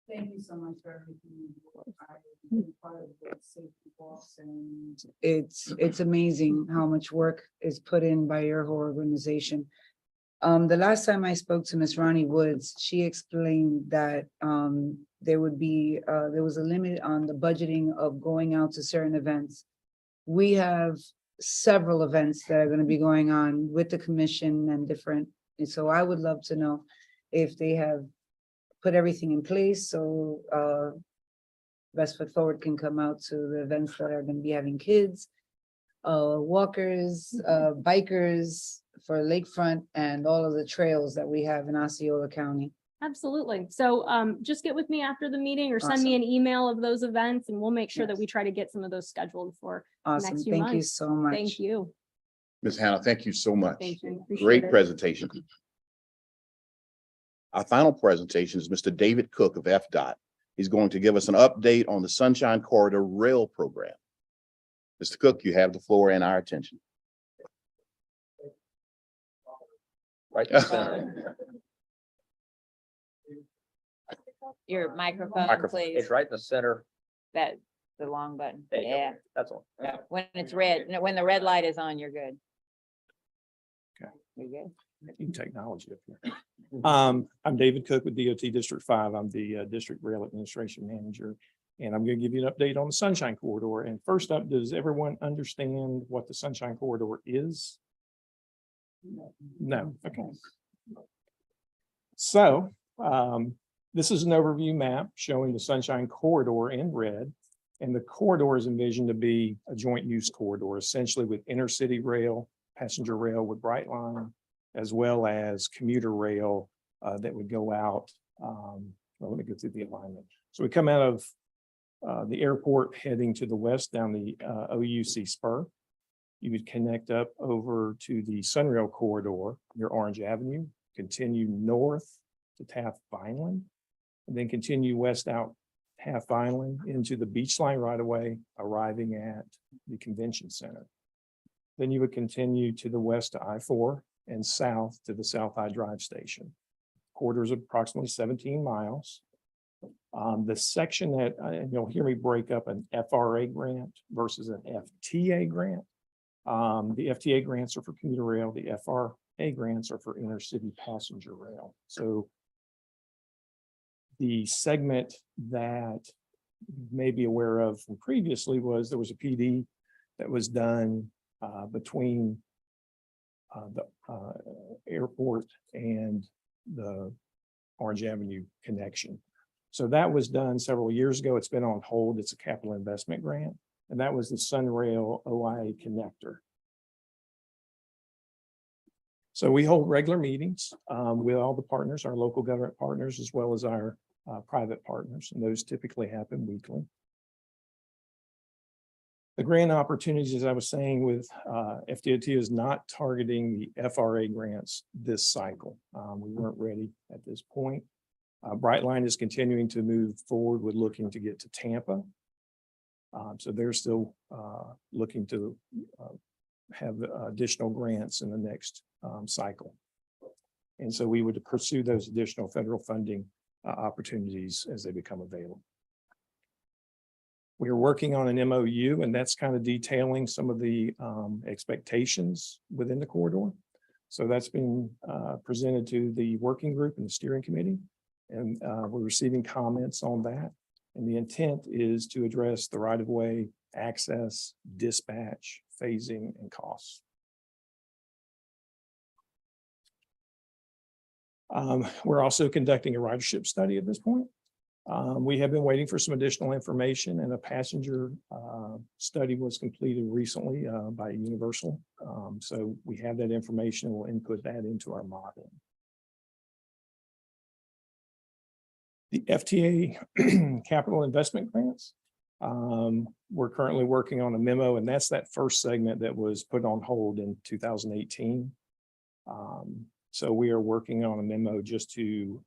Thank you so much for everything. I've been part of the safety walks, and it's amazing how much work is put in by your whole organization. The last time I spoke to Miss Ronnie Woods, she explained that there was a limit on the budgeting of going out to certain events. We have several events that are going to be going on with the commission and different. And so I would love to know if they have put everything in place so Best Foot Forward can come out to the events that are going to be having kids, walkers, bikers for lakefront and all of the trails that we have in Osceola County. Absolutely. So just get with me after the meeting or send me an email of those events, and we'll make sure that we try to get some of those scheduled for the Awesome. next few Thank you months. so much. Thank you. Ms. Hannah, thank you so much. Thank you. Appreciate Great it. presentation. Our final presentation is Mr. David Cook of FDOT. He's going to give us an update on the Sunshine Corridor Rail Program. Mr. Cook, you have the floor and our attention. Right. Your microphone, Microphone. please. It's right in the center. That, the long button. There you go. Yeah. That's all. When it's red, no, when the red light is on, you're good. Okay. You're good. New technology up here. I'm David Cook with DOT District 5. I'm the District Rail Administration Manager, and I'm going to give you an update on the Sunshine Corridor. And first up, does everyone understand what the Sunshine Corridor is? No. Okay. So this is an overview map showing the Sunshine Corridor in red. And the corridor is envisioned to be a joint use corridor, essentially with intercity rail, passenger rail with Brightline, as well as commuter rail that would go out. Well, let me go through the alignment. So we come out of the airport heading to the west down the OUC spur. You would connect up over to the Sunrail corridor near Orange Avenue, continue north to Taft Vineland, and then continue west out Taft Vineland into the beach line right away, arriving at the convention center. Then you would continue to the west to I-4 and south to the South High Drive Station. Corridor is approximately 17 miles. The section that, and you'll hear me break up an FRA grant versus an FTA grant. The FTA grants are for commuter rail. The FRA grants are for intercity passenger rail. So the segment that you may be aware of from previously was there was a PD that was done between the airport and the Orange Avenue connection. So that was done several years ago. It's been on hold. It's a capital investment grant, and that was the Sunrail OIA connector. So we hold regular meetings with all the partners, our local government partners, as well as our private partners, and those typically happen weekly. The grant opportunities, as I was saying, with FDOT is not targeting the FRA grants this cycle. We weren't ready at this point. Brightline is continuing to move forward with looking to get to Tampa. So they're still looking to have additional grants in the next cycle. And so we would pursue those additional federal funding opportunities as they become available. We are working on an MOU, and that's kind of detailing some of the expectations within the corridor. So that's been presented to the working group and the steering committee, and we're receiving comments on that. And the intent is to address the right-of-way, access, dispatch, phasing, and costs. We're also conducting a ridership study at this point. We have been waiting for some additional information, and a passenger study was completed recently by Universal. So we have that information and we'll input that into our modeling. The FTA capital investment grants. We're currently working on a memo, and that's that first segment that was put on hold in 2018. So we are working on a memo just to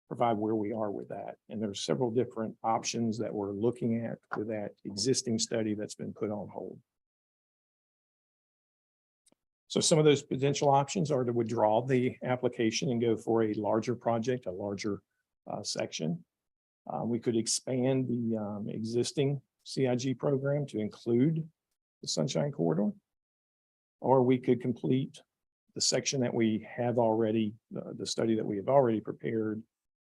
provide where we are with that. And there's several different options that we're looking at with that existing study that's been put on hold. So some of those potential options are to withdraw the application and go for a larger project, a larger section. We could expand the existing CIG program to include the Sunshine Corridor, or we could complete the section that we have already, the study that we have already prepared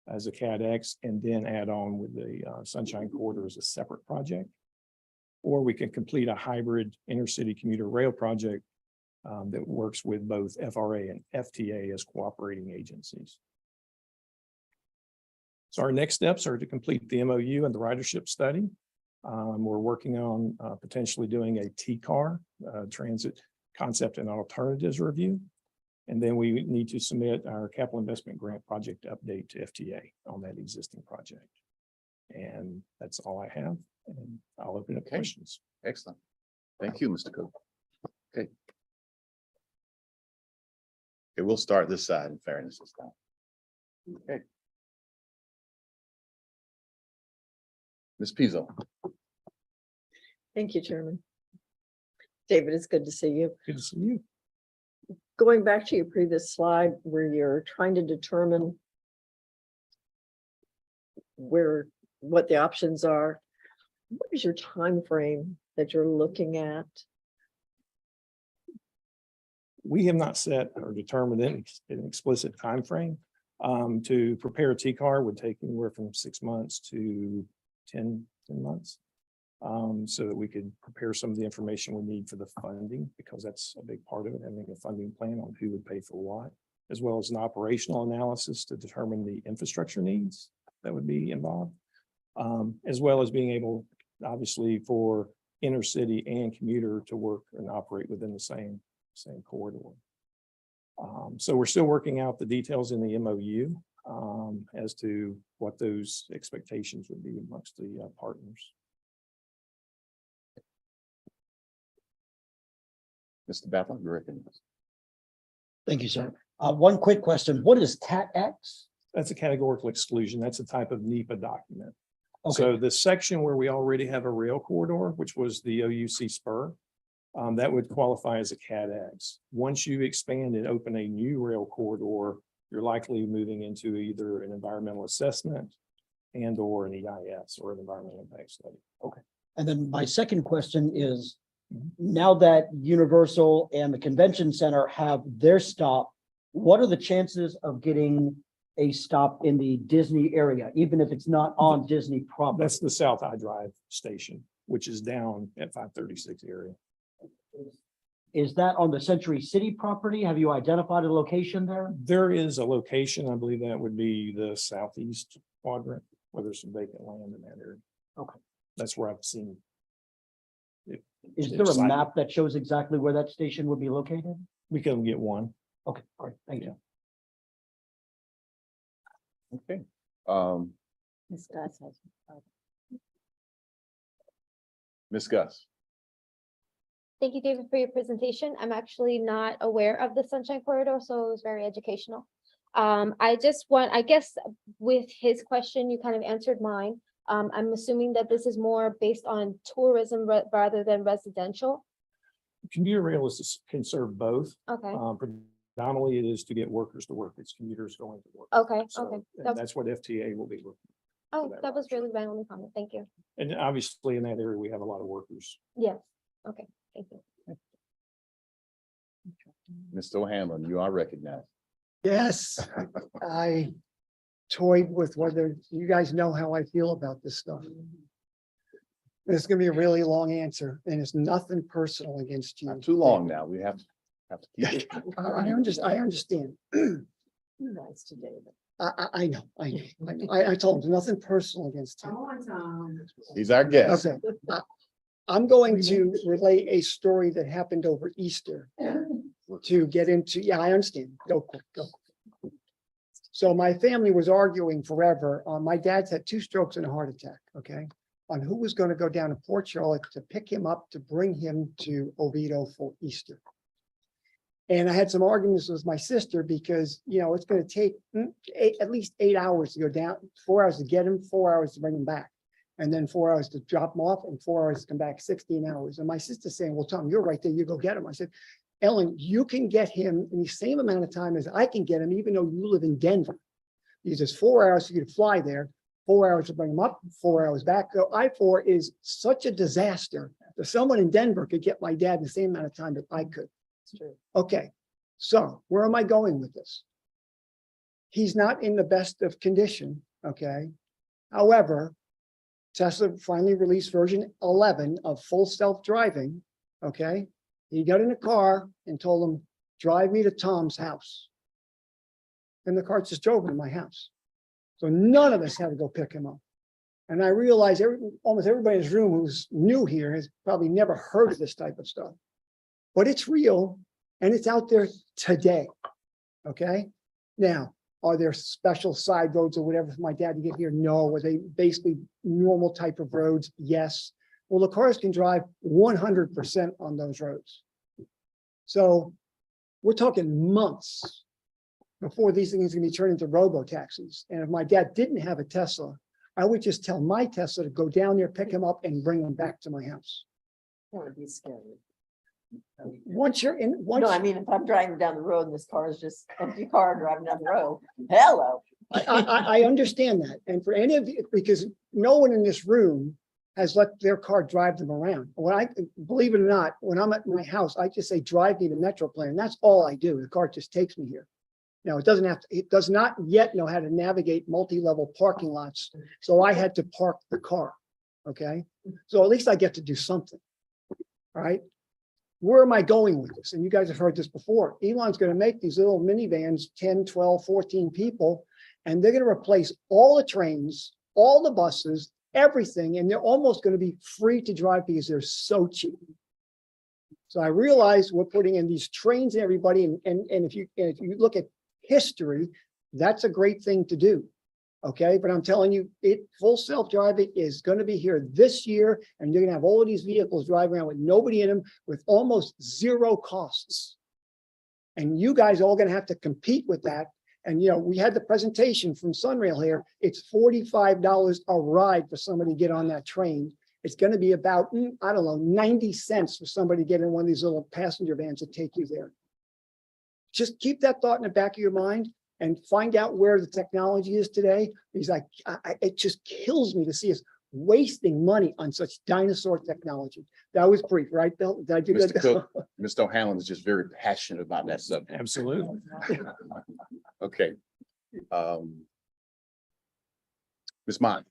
as a CADX, and then add on with the Sunshine Corridor as a separate project. Or we can complete a hybrid intercity commuter rail project that works with both FRA and FTA as cooperating agencies. So our next steps are to complete the MOU and the ridership study. We're working on potentially doing a TCAR, transit concept and alternatives review. And then we need to submit our capital investment grant project update to FTA on that existing project. And that's all I have. And I'll open up questions. Excellent. Thank you, Mr. Cook. Okay. Okay, we'll start this side in fairness this time. Okay. Ms. Pizzo. Thank you, Chairman. David, it's good to see you. Good to see you. Going back to your previous slide where you're trying to determine what the options are, what is your time frame that you're looking at? We have not set or determined an explicit time frame. To prepare a TCAR would take anywhere from 6 months to 10 months. So that we could prepare some of the information we need for the funding, because that's a big part of it, having a funding plan on who would pay for what, as well as an operational analysis to determine the infrastructure needs that would be involved, as well as being able, obviously, for intercity and commuter to work and operate within the same corridor. So we're still working out the details in the MOU as to what those expectations would be amongst the partners. Mr. Bethel, you're recognized. Thank you, sir. One quick question. What is CAT-X? That's a categorical exclusion. That's a type of NEPA document. Okay. So the section where we already have a rail corridor, which was the OUC spur, that would qualify as a CADX. Once you expand and open a new rail corridor, you're likely moving into either an environmental assessment and or an EIS, or an environmental impact study. Okay. And then my second question is, now that Universal and the Convention Center have their stop, what are the chances of getting a stop in the Disney area, even if it's not on Disney property? That's the South I Drive station, which is down at 536 area. Is that on the Century City property? Have you identified a location there? There is a location, I believe that would be the southeast quadrant, where there's some vacant land in that area. Okay. That's where I've seen. Is there a map that shows exactly where that station would be located? We can get one. Okay, great, thank you. Okay. Ms. Gus has. Ms. Gus. Thank you, David, for your presentation. I'm actually not aware of the Sunshine Corridor, so it was very educational. I guess with his question, you kind of answered mine. I'm assuming that this is more based on tourism rather than residential. Commuter rail can serve both. Okay, Predominantly, it is to get workers to work. It's commuters going to work. okay, So, okay. and that's what FTA will be looking. Oh, that that was really my only comment. Thank you. And obviously, in that area, we have a lot of workers. Yes, okay, thank you. Mr. O'Hanlon, you are recognized. Yes, I toyed with whether you guys know how I feel about this stuff. It's gonna be a really long answer, and it's nothing personal against you. Not too long now. We have to keep it. I understand. Nice to David. I know. I told him nothing personal against him. He's our guest. Okay. I'm going to relay a story that happened over Easter to get into, yeah, I understand. Go quick, go quick. So my family was arguing forever. My dad's had 2 strokes and a heart attack, okay? On who was going to go down to Port Charlotte to pick him up, to bring him to Oviedo for Easter. And I had some arguments with my sister because, you know, it's going to take at least 8 hours to go down, 4 hours to get him, 4 hours to bring him back. And then 4 hours to drop him off and 4 hours to come back, 16 hours. And my sister's saying, well, Tom, you're right there, you go get him. I said, Ellen, you can get him in the same amount of time as I can get him, even though you live in Denver. Because there's 4 hours for you to fly there, 4 hours to bring him up, 4 hours back. So I-4 is such a disaster that someone in Denver could get my dad in the same amount of time that I could. Okay, so where am I going with this? He's not in the best of condition, okay? However, Tesla finally released version 11 of full self-driving, okay? He got in a car and told him, drive me to Tom's house. And the car just drove him to my house. So none of us had to go pick him up. And I realized almost everybody in this room who's new here has probably never heard of this type of stuff. But it's real and it's out there today, okay? Now, are there special side roads or whatever for my dad to get here? No. Are they basically normal type of roads? Yes. Well, the cars can drive 100% on those roads. So we're talking months before these things can be turned into robo-taxis. And if my dad didn't have a Tesla, I would just tell my Tesla to go down there, pick him up and bring him back to my house. That would be scary. Once you're in, No, I mean, if I'm driving down the road and this car is just empty car driving down the road, hello. I understand that. And for any of you, because no one in this room has let their car drive them around. When believe it or not, when I'm at my house, I just say, drive me to Metro Plan. That's all I do. The car just takes me here. Now, it does not yet know how to navigate multi-level parking lots. So I had to park the car. Okay. So at least I get to do something. All right. Where am I going with this? And you guys have heard this before. Elon's going to make these little minivans, 10, 12, 14 people, and they're going to replace all the trains, all the buses, everything. And they're almost going to be free to drive because they're so cheap. So I realize we're putting in these trains and everybody. And if you look at history, that's a great thing to do. Okay, but I'm telling you, full self-driving is going to be here this year, and you're going to have all of these vehicles driving around with nobody in them with almost zero costs. And you guys are all going to have to compete with that. And, you know, we had the presentation from Sunrail here. It's $45 a ride for somebody to get on that train. It's going to be about, I don't know, 90 cents for somebody to get in one of these little passenger vans that take you there. Just keep that thought in the back of your mind and find out where the technology is today. Because it just kills me to see us wasting money on such dinosaur technology. That was brief, right, Bill? Did I do Mr. that? Cook, Mr. O'Hanlon is just very passionate about that subject. Absolutely. Okay. Ms. Mott.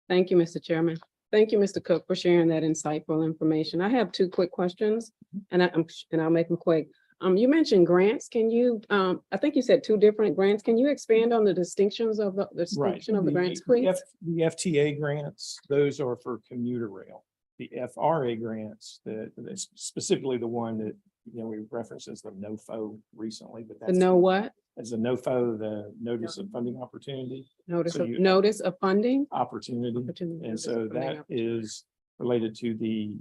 Thank you, Mr. Chairman. Thank you, Mr. Cook, for sharing that insightful information. I have 2 quick questions, and I'll make them quick. You mentioned grants. Can you, I think you said 2 different grants. Can you expand on the distinctions of the distinction of the grants, please? The FTA grants, those are for commuter rail. The FRA grants, that's specifically the one that, you know, we referenced as the NOFO recently, but that's The know what? as a NOFO, the notice of funding opportunity. Notice So of, notice of funding? Opportunity. Opportunity, And notice so of funding that is related to the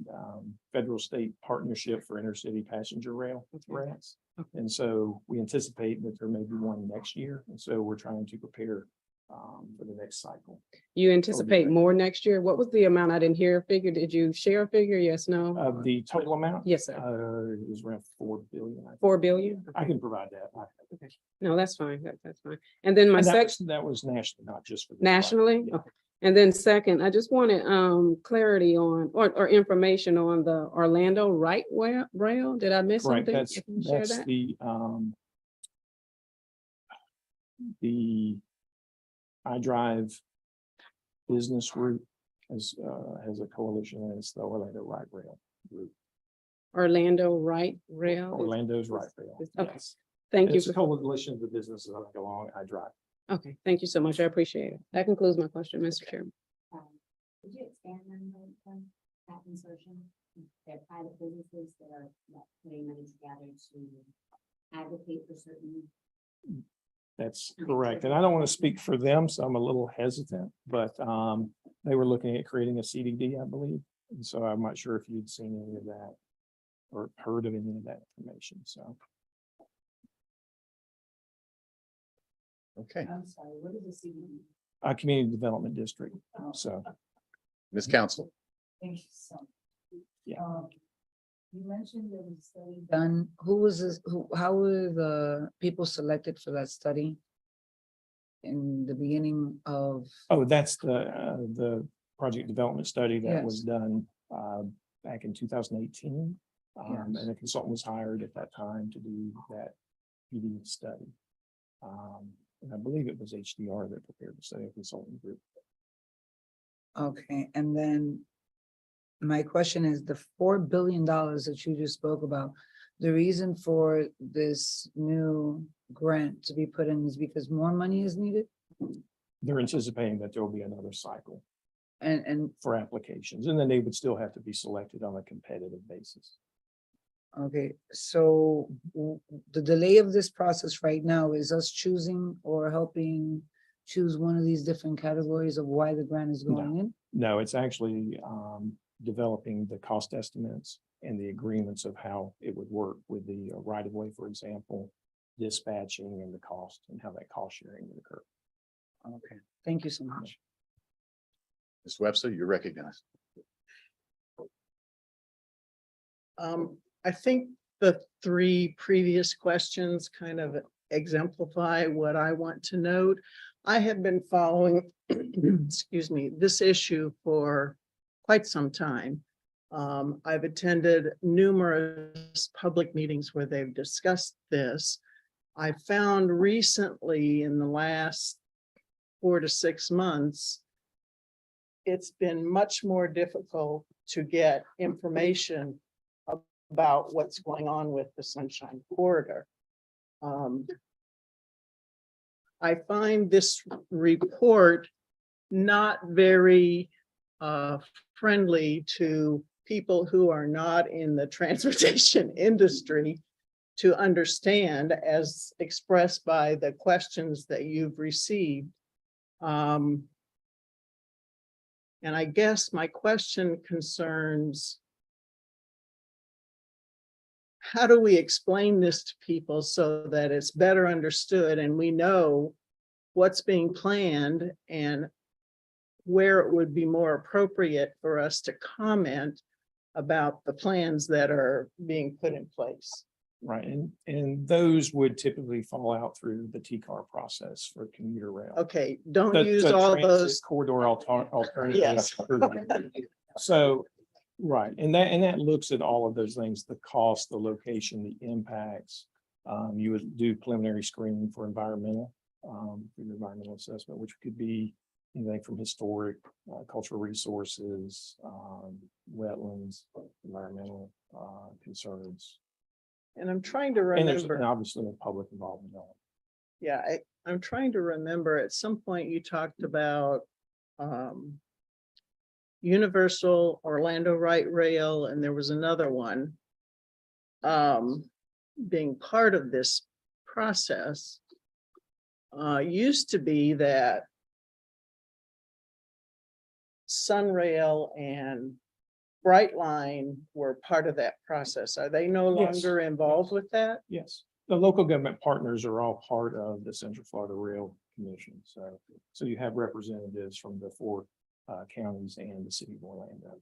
federal state partnership for intercity passenger rail grants. Okay. And so we anticipate that there may be one next year. And so we're trying to prepare for the next cycle. You anticipate more next year? What was the amount? I didn't hear a figure. Did you share a figure? Yes, no? Of the total amount? Yes, sir. It was around 4 billion. 4 billion? I can provide that. Okay. No, that's fine. That's fine. And then my second. That was national, not just for. Nationally? Yeah. Okay. And then second, I just wanted clarity on or information on the Orlando right rail. Did I miss Right, something? that's Can you share that? the iDrive business route has a coalition, and it's the Orlando Right Rail group. Orlando right rail? Orlando's Right Rail. Okay. Yes. Thank you. It's a coalition of the businesses that go along I drive. Okay, thank you so much. I appreciate it. That concludes my question, Mr. Chairman. Could you expand on that insertion? They're private businesses that are putting money together to advocate for certain. That's correct. And I don't want to speak for them, so I'm a little hesitant, but they were looking at creating a CDD, I believe. And so I'm not sure if you'd seen any of that or heard of any of that information. So. Okay, I'm sorry, what is a CDD? A community development district. So, Ms. Council. Thank you so much. Yeah. You mentioned there was a study done. Who was this, how were the people selected for that study? In the beginning of, oh, that's the project development study that was Yes. done back in 2018. Yes. And a consultant was hired at that time to do that PD study. And I believe it was HDR that prepared the study, a consulting group. okay, and then my question is the $4 billion that you just spoke about, the reason for this new grant to be put in is because more money is needed? They're anticipating that there will be another cycle And, for applications, and then they would still have to be selected on a competitive basis. okay, so the delay of this process right now is us choosing or helping choose one of these different categories of why the grant is going in? No, it's actually developing the cost estimates and the agreements of how it would work with the right of way, for example, dispatching and the cost and how that cost sharing would occur. Okay, thank you so much. Ms. Webster, you're recognized. I think the three previous questions kind of exemplify what I want to note. I have been following, excuse me, this issue for quite some time. I've attended numerous public meetings where they've discussed this. I found recently in the last 4 to 6 months, it's been much more difficult to get information about what's going on with the Sunshine Corridor. I find this report not very friendly to people who are not in the transportation industry to understand, as expressed by the questions that you've received. And I guess my question concerns, how do we explain this to people so that it's better understood and we know what's being planned and where it would be more appropriate for us to comment about the plans that are being put in place? Right, and those would typically fall out through the TCAR process for commuter rail. Okay, don't The- use the all transit those. corridor alternatives. Yes. So, right, and that looks at all of those things, the cost, the location, the impacts. You would do preliminary screening for environmental, for your environmental assessment, which could be anything from historic, cultural resources, wetlands, environmental concerns. And I'm trying to And there's remember. obviously a public involvement. on it. Yeah, I'm trying to remember, at some point you talked about Universal Orlando Light Rail, and there was another one being part of this process. Used to be that Sunrail and Brightline were part of that process. Are they no Yes. longer involved with that? Yes, the local government partners are all part of the Central Florida Rail Commission. So you have representatives from the 4 counties and the city of Orlando.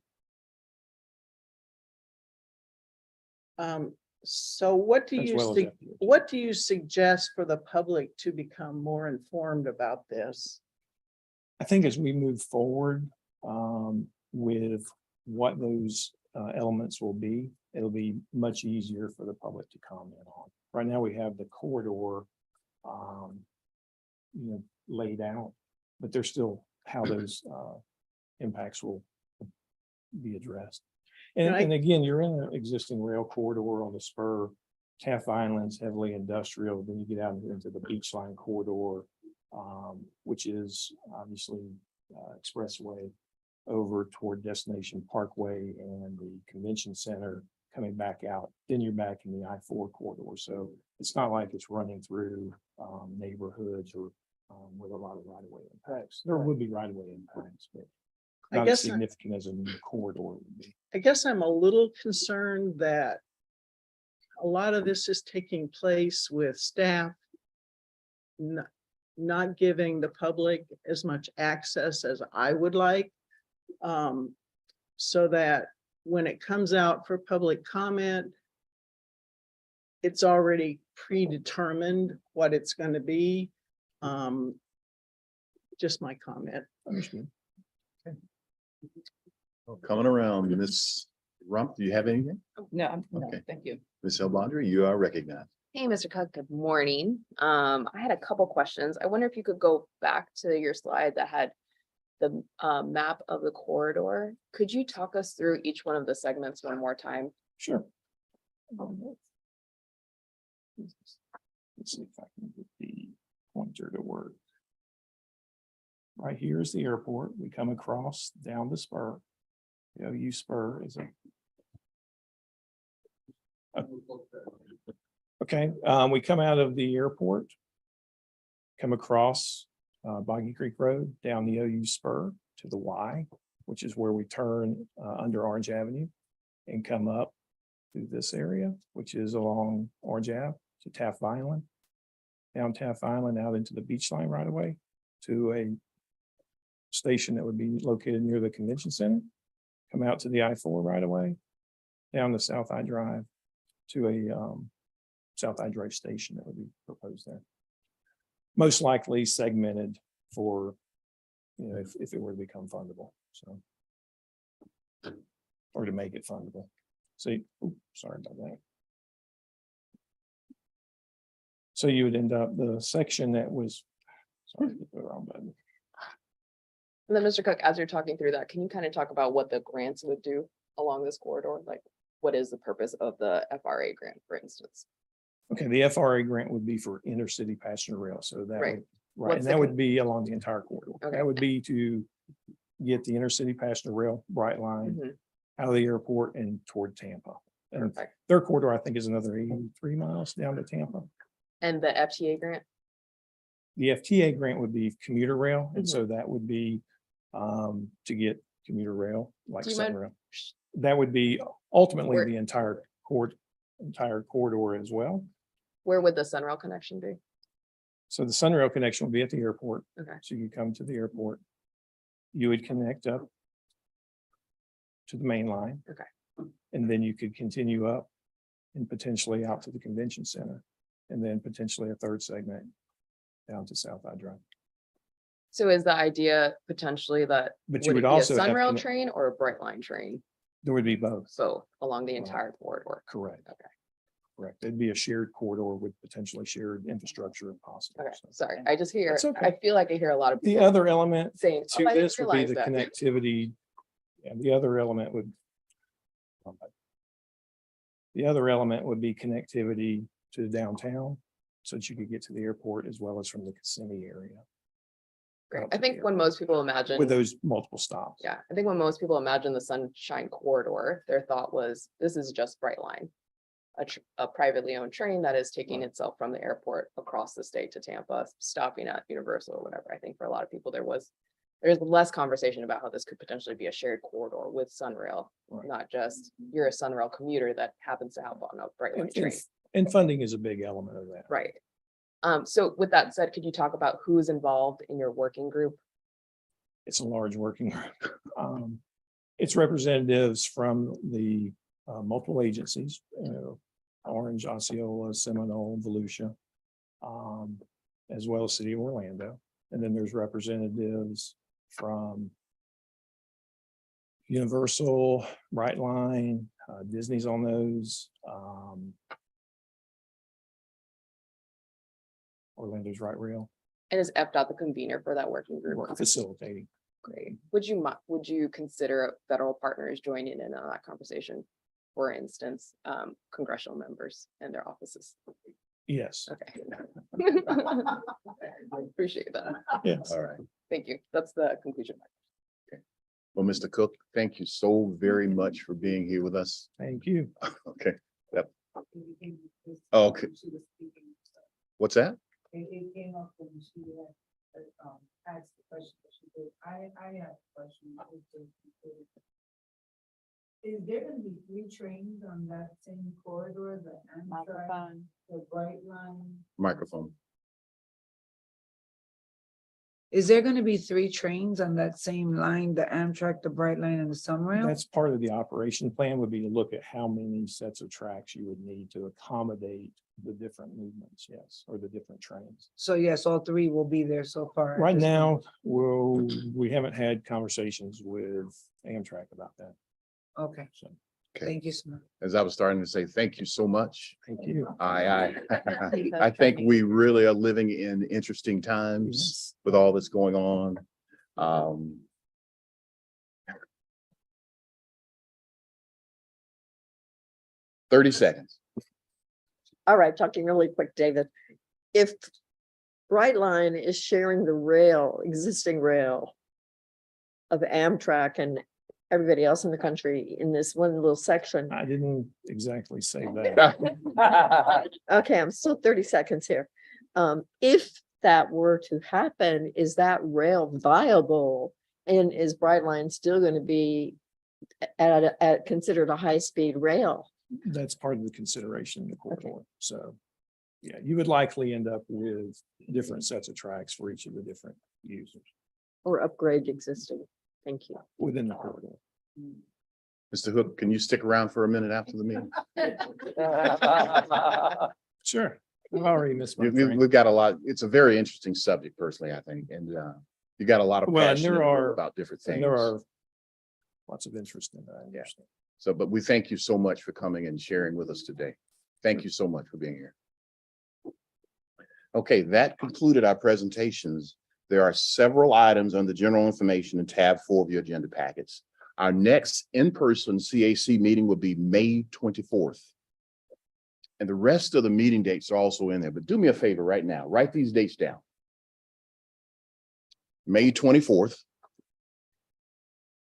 So what do As you well as think, FDOT. what do you suggest for the public to become more informed about this? I think as we move forward with what those elements will be, it'll be much easier for the public to comment on. Right now, we have the corridor, laid out, but there's still how those impacts will be addressed. And again, you're in an existing rail corridor on the spur. Taft Island's heavily industrial, then you get out into the Beachline corridor, which is obviously expressway over toward Destination Parkway and the Convention Center coming back out, then you're back in the I-4 corridor. So it's not like it's running through neighborhoods or with a lot of right-of-way impacts. There would be right-of-way impacts, but I not as guess, significant as a new corridor would be. I guess I'm a little concerned that a lot of this is taking place with staff not giving the public as much access as I would like. So that when it comes out for public comment, it's already predetermined what it's going to be. Just my comment. Understood. Well, coming around, Ms. Rump, do you have anything? No, Okay. thank you. Ms. Eldridge, you are recognized. Hey, Mr. Cook, good morning. I had a couple questions. I wonder if you could go back to your slide that had the map of the corridor. Could you talk us through each one of the segments one more time? Sure. Let's see if I can get the pointer to work. Right here is the airport. We come across down the spur. The OU spur is okay. We come out of the airport, come across Boggy Creek Road, down the OU spur to the Y, which is where we turn under Orange Avenue and come up through this area, which is along Orange Ave to Taft Island, down Taft Island out into the beach line right away to a station that would be located near the convention center, come out to the I-4 right away, down the South I Drive to a South I Drive station that would be proposed there. Most likely segmented for, you know, if it were to become fundable, so. Or to make it fundable. See, sorry about that. So you would end up the section that was, sorry, hit the wrong button. And then, Mr. Cook, as you're talking through that, can you kind of talk about what the grants would do along this corridor? Like, what is the purpose of the FRA grant, for instance? Okay, the FRA grant would be for intercity passenger rail, so that Right. would, right, What's and the that would be along the entire corridor. Okay. That would be to get the intercity passenger rail bright line Mhm. out of the airport and toward Tampa. And Perfect. their corridor, I think, is another 83 miles down to Tampa. And the FTA grant? The FTA grant would be commuter rail, and Mhm. so that would be to get commuter rail, like Do you mind- Sunrail. That would be ultimately Where- the entire corridor as well. Where would the Sunrail connection be? So the Sunrail connection will be at the airport. Okay. So you come to the airport. You would connect up to the main line. Okay. And then you could continue up and potentially out to the convention center. And then potentially a third segment down to South I Drive. So is the idea potentially that But you would would it be a also have Sunrail conne- train or a Brightline train? There would be both. So along the entire corridor? Correct. Okay. Correct. It'd be a shared corridor with potentially shared infrastructure if possible. Okay, So sorry, I just hear, That's okay. I feel like I hear a lot of the people other element saying, to "Oh, I didn't this would be realize the that." connectivity. And the other element would. The other element would be connectivity to downtown, so that you could get to the airport as well as from the Kissimmee area. Great. out I to the think when airport most people imagine. With those multiple stops. Yeah, I think when most people imagine the Sunshine Corridor, their thought was, this is just Brightline. A privately owned train that is taking itself from the airport across the state to Tampa, stopping at Universal or whatever. I think for a lot of people, there's less conversation about how this could potentially be a shared corridor with Sunrail, Right. not just you're a Sunrail commuter that happens to have on a Brightline And, train. and funding is a big element of that. Right. So with that said, could you talk about who's involved in your working group? It's a large working group. It's representatives from the multiple agencies, you know, Orange, Osceola, Seminole, Volusia, as well as City of Orlando. And then there's representatives from Universal, Brightline, Disney's on those. Orlando's Right Rail, And is FDOT the convener for that working group? facilitating. Great. Would you consider federal partners joining in on that conversation? for instance, congressional members and their offices. Yes. Okay. Appreciate that. Yes. All right. Thank you. That's the conclusion. Well, Mr. Cook, thank you so very much for being here with us. Thank you. Okay. Yep. Okay. What's that? It came up when she asked the question that she did. I have a question. Is there gonna be 3 trains on that same corridor, the Amtrak, Microphone. the Bright Line? Microphone. Is there gonna be 3 trains on that same line, the Amtrak, the Bright Line and the Sunrail? That's part of the operation plan would be to look at how many sets of tracks you would need to accommodate the different movements, yes, or the different trains. So yes, all 3 will be there so far. at Right this now, point. we haven't had conversations with Amtrak about that. Okay, So, Okay. thank you so much. As I was starting to say, thank you so much. thank you. I think we really are living in interesting times Yes. with all that's going on. 30 seconds. All right, talking really quick, David. If Brightline is sharing the rail, existing rail of Amtrak and everybody else in the country in this one little section. I didn't exactly say that. Okay, I'm still 30 seconds here. If that were to happen, is that rail viable? And is Brightline still going to be at considered a high-speed rail? That's part of the consideration in the corridor. So, yeah, you would likely end up with different sets of tracks for each of the different users Or upgrade existing? Thank you. within the corridor. Mr. Hook, can you stick around for a minute after the meeting? Sure. I've already missed my train. We've got a lot. It's a very interesting subject personally, I think, and you got a lot of Well, and passion there are about different things. And there are lots of interest in that. I understand. So, but we thank you so much for coming and sharing with us today. Thank you so much for being here. Okay, that concluded our presentations. There are several items on the general information in tab 4 of your agenda packets. Our next in-person CAC meeting will be May 24th. And the rest of the meeting dates are also in there, but do me a favor right now, write these dates down. May 24th,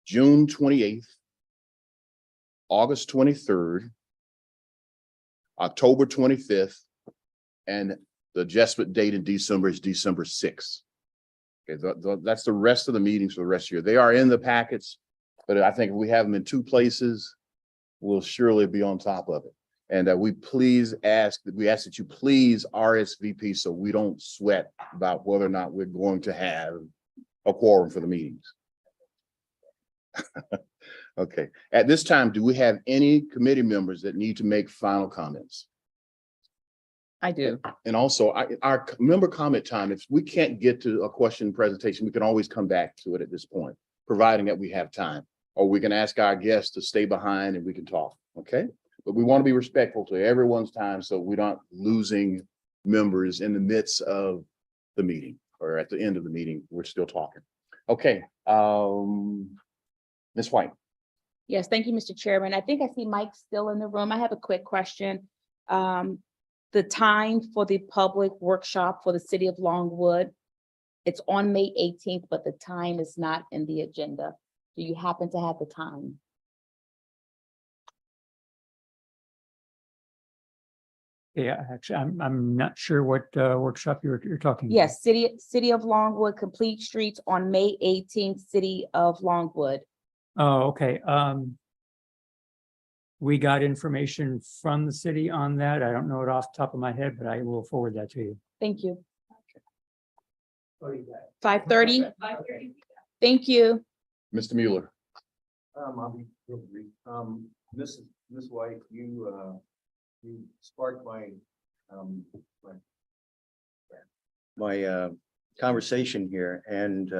June 28th, August 23rd, October 25th, and the adjustment date in December is December 6th. Okay, that's the rest of the meetings for the rest of the year. They are in the packets, but I think if we have them in 2 places, we'll surely be on top of it. And we ask that you please RSVP so we don't sweat about whether or not we're going to have a quorum for the meetings. Okay, at this time, do we have any committee members that need to make final comments? I do. And also our member comment time, if we can't get to a question presentation, we can always come back to it at this point, providing that we have time, or we can ask our guests to stay behind and we can talk, okay? But we want to be respectful to everyone's time so we're not losing members in the midst of the meeting or at the end of the meeting, we're still talking. Okay, Ms. White. Yes, thank you, Mr. Chairman. I think I see Mike still in the room. I have a quick question. The time for the public workshop for the city of Longwood, it's on May 18th, but the time is not in the agenda. Do you happen to have the time? Yeah, actually, I'm not sure what workshop you're talking about. Yes, City of Longwood, Complete Streets on May 18th, City of Longwood. Oh, okay. We got information from the city on that. I don't know it off the top of my head, but I will forward that to you. Thank you. 5:30? Thank you. Mr. Mueller. I'll be real brief. Ms. White, you sparked my conversation here, and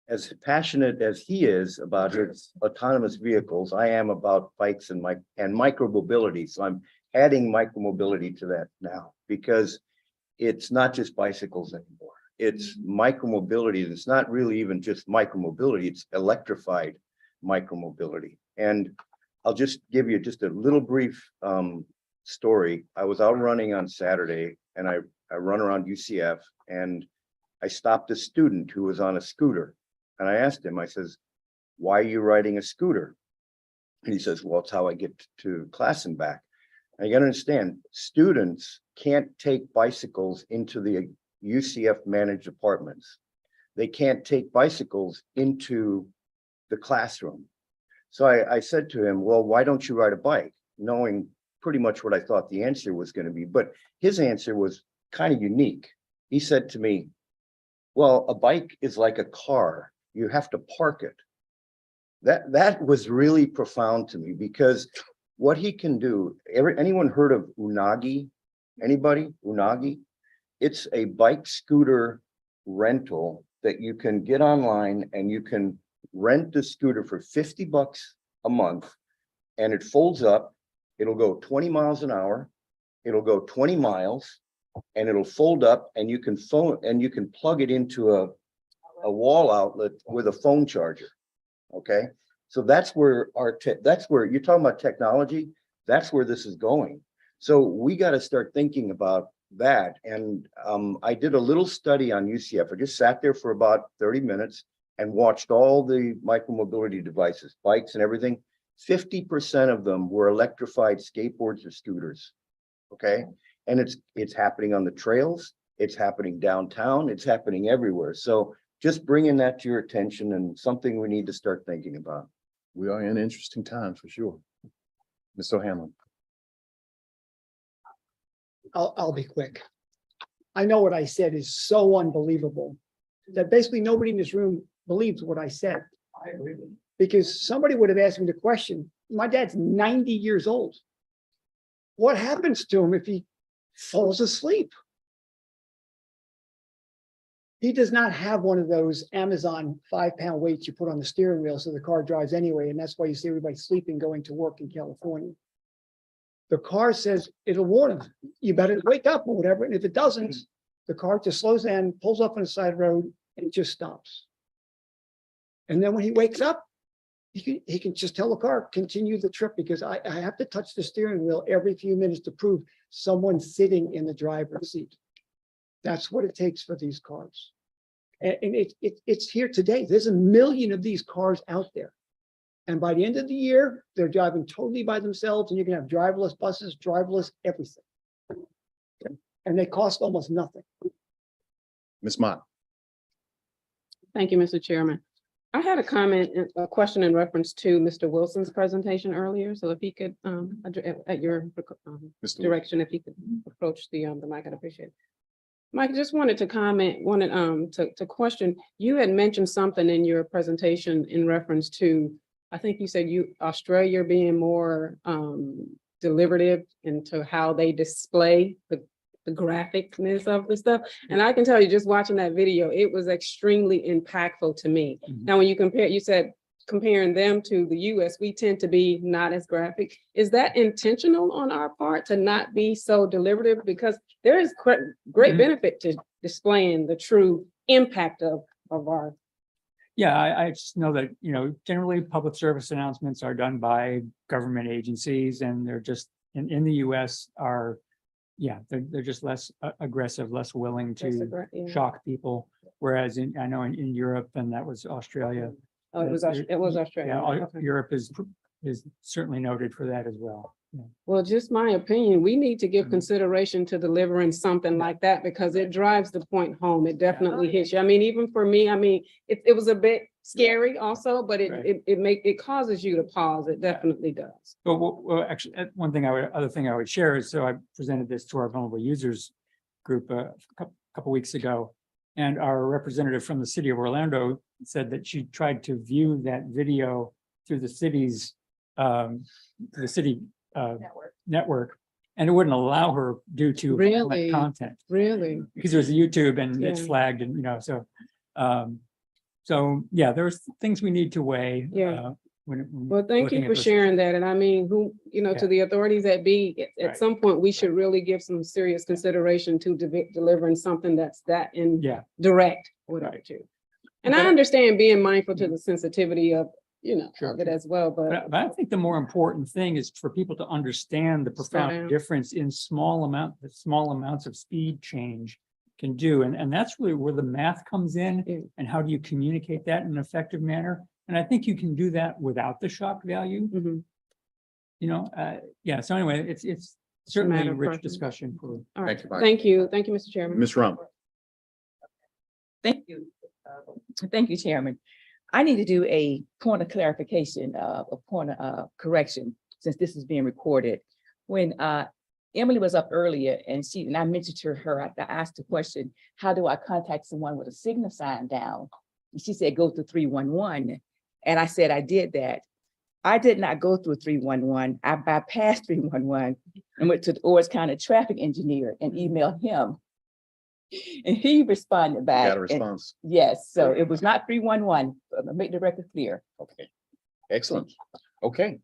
as passionate as he is about his autonomous vehicles, I am about bikes and micromobility. So I'm adding micromobility to that now, because it's not just bicycles anymore. It's micromobility. It's not really even just micromobility, it's electrified micromobility. And I'll just give you just a little brief story. I was out running on Saturday and I run around UCF and I stopped a student who was on a scooter. And I asked him, I says, why are you riding a scooter? And he says, well, it's how I get to class and back. And you gotta understand, students can't take bicycles into the UCF managed apartments. They can't take bicycles into the classroom. So I said to him, well, why don't you ride a bike? Knowing pretty much what I thought the answer was going to be, but his answer was kind of unique. He said to me, well, a bike is like a car. You have to park it. That was really profound to me because what he can do, anyone heard of Unagi? Anybody? Unagi? It's a bike scooter rental that you can get online and you can rent the scooter for $50 a month and it folds up. It'll go 20 miles an hour. It'll go 20 miles and it'll fold up and you can plug it into a wall outlet with a phone charger. Okay. So that's where that's where you're talking about technology. That's where this is going. So we got to start thinking about that. And I did a little study on UCF. I just sat there for about 30 minutes and watched all the micromobility devices, bikes and everything. 50% of them were electrified skateboards or scooters. Okay. And it's happening on the trails. It's happening downtown. It's happening everywhere. So just bringing that to your attention and something we need to start thinking about. We are in interesting times for sure. Mr. O'Hanlon. I'll be quick. I know what I said is so unbelievable that basically nobody in this room believes what I said. I agree with you. Because somebody would have asked me the question, my dad's 90 years old. What happens to him if he falls asleep? He does not have one of those Amazon 5-pound weights you put on the steering wheel so the car drives anyway. And that's why you see everybody sleeping going to work in California. The car says it'll warn him, you better wake up or whatever. And if it doesn't, the car just slows down, pulls up on the side road and just stops. And then when he wakes up, he can just tell the car, continue the trip because I have to touch the steering wheel every few minutes to prove someone's sitting in the driver's seat. That's what it takes for these cars. And it's here today. There's 1 million of these cars out there. And by the end of the year, they're driving totally by themselves and you can have driverless buses, driverless everything. And they cost almost nothing. Ms. Mott. Thank you, Mr. Chairman. I had a comment, a question in reference to Mr. Wilson's presentation earlier. So if he could, at your direction, if he could approach the mic, I'd appreciate it. Mike, I just wanted to comment, to question, you had mentioned something in your presentation in reference to, I think you said Australia being more deliberative into how they display the graphicness of the stuff. And I can tell you, just watching that video, it was extremely impactful to me. Now, when you compare, you said comparing them to the US, we tend to be not as graphic. Is that intentional on our part to not be so deliberative? Because there is great benefit to displaying the true impact of our. Yeah, I just know that, generally public service announcements are done by government agencies and they're just in the US are, they're just less aggressive, less willing to shock people. Whereas I know in Europe, and that was Australia. Oh, it was Australia. Yeah, Europe is certainly noted for that as well. Yeah. Well, just my opinion, we need to give consideration to delivering something like that because it drives the point home. It definitely hits you. I mean, even for me, it was a bit scary also, but it causes you to pause. It definitely does. Well, actually, other thing I would share is, so I presented this to our vulnerable users group a couple weeks ago, and our representative from the city of Orlando said that she tried to view that video through the city's network, and it wouldn't allow her due to really content. Really, because there's YouTube and it's flagged, and so there's things we need to weigh. Well, thank you for sharing that. And I mean, to the authorities that be, at some point, we should really give some serious consideration to delivering something that's that in direct, whatever too. And I understand being mindful to the sensitivity of you know, of it as well, but But I think the more important thing is for people to understand the down. profound difference in small amounts of speed change can do. And that's really where the math comes in and how do you communicate that in an effective manner? And I think you can do that without the shock value. You know, yeah, so anyway, it's certainly matter a of rich preference. discussion for. all right, Thank you, Mike. thank you. Thank you, Mr. Chairman. Ms. Rump. Thank you. Thank you, Chairman. I need to do a point of clarification, a point of correction, since this is being recorded. When Emily was up earlier and I mentioned to her, I asked the question, how do I contact someone with a signal sign down? And she said, go to 311. And I said, I did that. I did not go through 311. I bypassed 311 and went to the Orange County traffic engineer and emailed him. And he responded back. Got a and- response. Yes, so it was not 311, but make the record clear. Okay, excellent. Okay.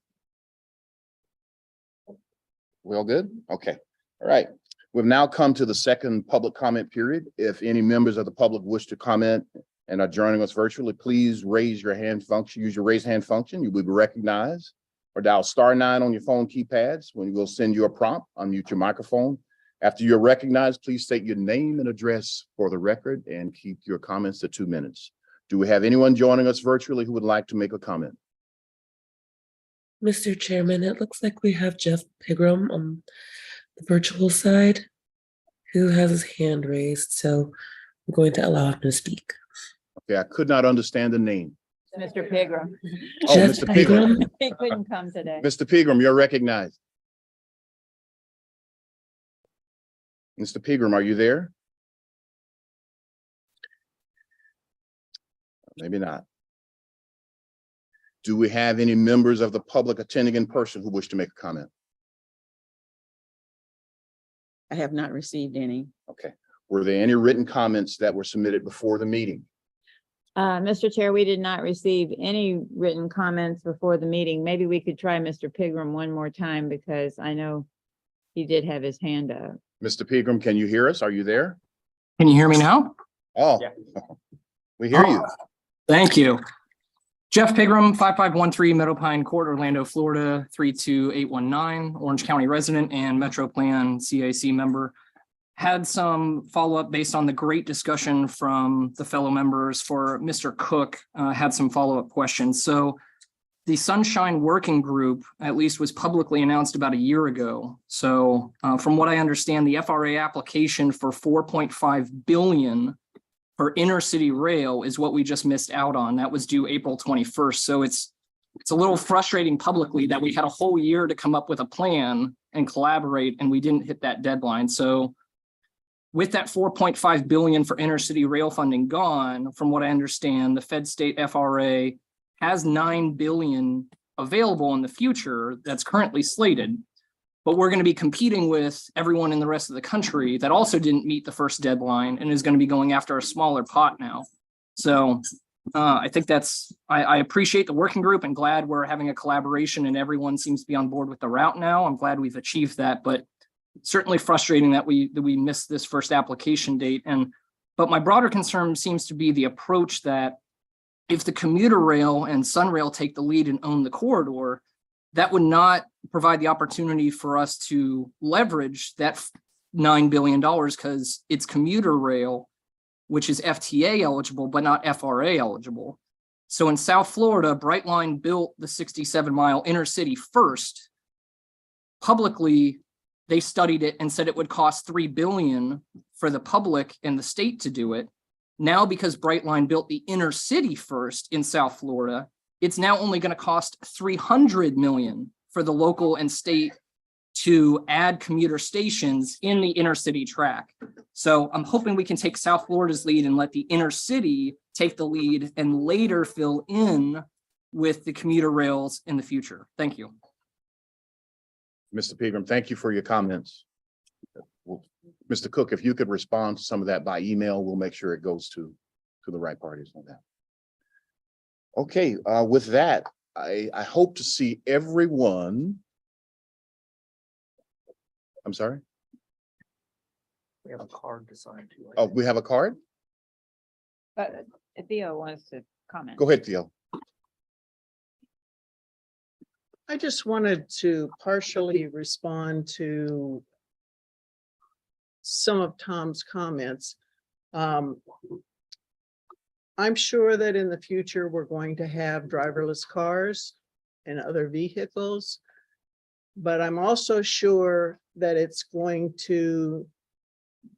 We all good? Okay, all right. We've now come to the second public comment period. If any members of the public wish to comment and are joining us virtually, please raise your hand function, use your raise hand function. You will be recognized, or dial *9 on your phone keypads. When we'll send you a prompt, unmute your microphone. After you're recognized, please state your name and address for the record and keep your comments to 2 minutes. Do we have anyone joining us virtually who would like to make a comment? Mr. Chairman, it looks like we have Jeff Pigram on the virtual side who has his hand raised, so I'm going to allow him to speak. Okay, I could not understand the name. Mr. Pigram. Oh, Jeff Mr. Pigram. He couldn't come today. Mr. Pigram, you're recognized. Mr. Pigram, are you there? Maybe not. Do we have any members of the public attending in person who wish to make a comment? I have not received any. Okay. Were there any written comments that were submitted before the meeting? Mr. Chair, we did not receive any written comments before the meeting. Maybe we could try Mr. Pigram one more time because I know he did have his hand up. Mr. Pigram, can you hear us? Are you there? Can you hear me now? Oh, we hear you. Thank you. Jeff Pigram, 5513 Meadow Pine Court, Orlando, Florida, 32819, Orange County resident and Metro Plan CAC member. Had some follow-up based on the great discussion from the fellow members. For Mr. Cook, had some follow-up questions. So the Sunshine Working Group, at least, was publicly announced about a year ago. So from what I understand, the FRA application for 4.5 billion for intercity rail is what we just missed out on. That was due April 21st. So it's a little frustrating publicly that we had a whole year to come up with a plan and collaborate, and we didn't hit that deadline. So with that 4.5 billion for intercity rail funding gone, from what I understand, the Fed State FRA has 9 billion available in the future that's currently slated. But we're going to be competing with everyone in the rest of the country that also didn't meet the first deadline and is going to be going after a smaller pot now. So I think I appreciate the working group and glad we're having a collaboration and everyone seems to be on board with the route now. I'm glad we've achieved that, but certainly frustrating that we missed this first application date. But my broader concern seems to be the approach that if the commuter rail and Sunrail take the lead and own the corridor, that would not provide the opportunity for us to leverage that $9 billion because it's commuter rail, which is FTA eligible, but not FRA eligible. So in South Florida, Brightline built the 67-mile intercity first. Publicly, they studied it and said it would cost $3 billion for the public and the state to do it. Now, because Brightline built the intercity first in South Florida, it's now only going to cost $300 million for the local and state to add commuter stations in the intercity track. So I'm hoping we can take South Florida's lead and let the intercity take the lead and later fill in with the commuter rails in the future. Thank you. Mr. Pigram, thank you for your comments. Mr. Cook, if you could respond to some of that by email, we'll make sure it goes to the right parties on that. Okay, with that, I hope to see everyone. I'm sorry? We have a card to sign too. Oh, we have a card? But Theo wants to comment. Go ahead, Theo. I just wanted to partially respond to some of Tom's comments. I'm sure that in the future, we're going to have driverless cars and other vehicles. But I'm also sure that it's going to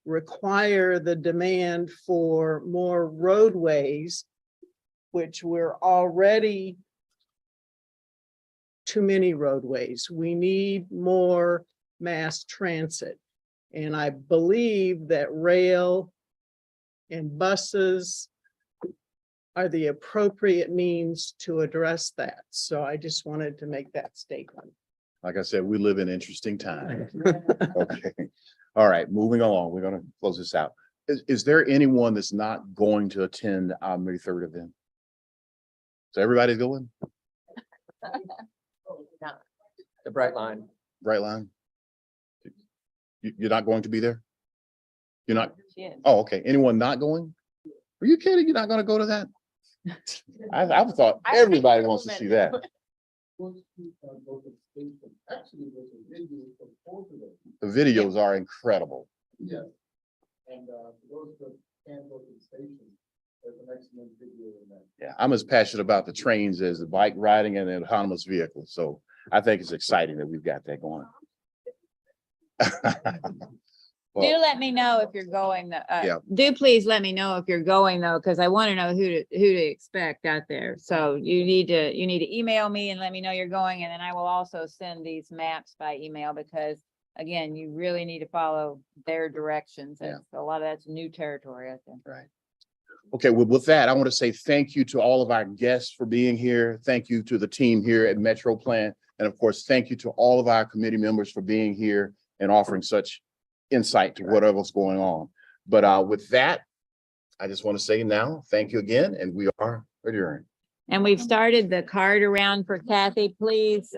require the demand for more roadways, which we're already too many roadways. We need more mass transit. And I believe that rail and buses are the appropriate means to address that. So I just wanted to make that statement. Like I said, we live in interesting times. Okay. All right, moving along. We're gonna close this out. Is there anyone that's not going to attend our May 3rd event? So everybody's going? The bright line. Bright line? You're not going to be there? You're not? Oh, okay. Anyone not going? Are you kidding? You're not gonna go to that? I thought everybody wants to see that. The videos are incredible. Yeah. And for those that can't go to the station, there's an excellent video in that. Yeah, I'm as passionate about the trains as the bike riding and the autonomous vehicles. So I think it's exciting that we've got that going. Do let me know if you're going, Yeah. do please let me know if you're going though, because I want to know who to expect out there. So you need to email me and let me know you're going, and then I will also send these maps by email because again, you really need to follow their directions. And a lot of that's new territory, I think. Right. Okay, well, with that, I want to say thank you to all of our guests for being here. Thank you to the team here at Metro Plan. And of course, thank you to all of our committee members for being here and offering such insight to whatever's going on. But with that, I just want to say now, thank you again, and we are adjourned. And we've started the card around for Kathy. Please,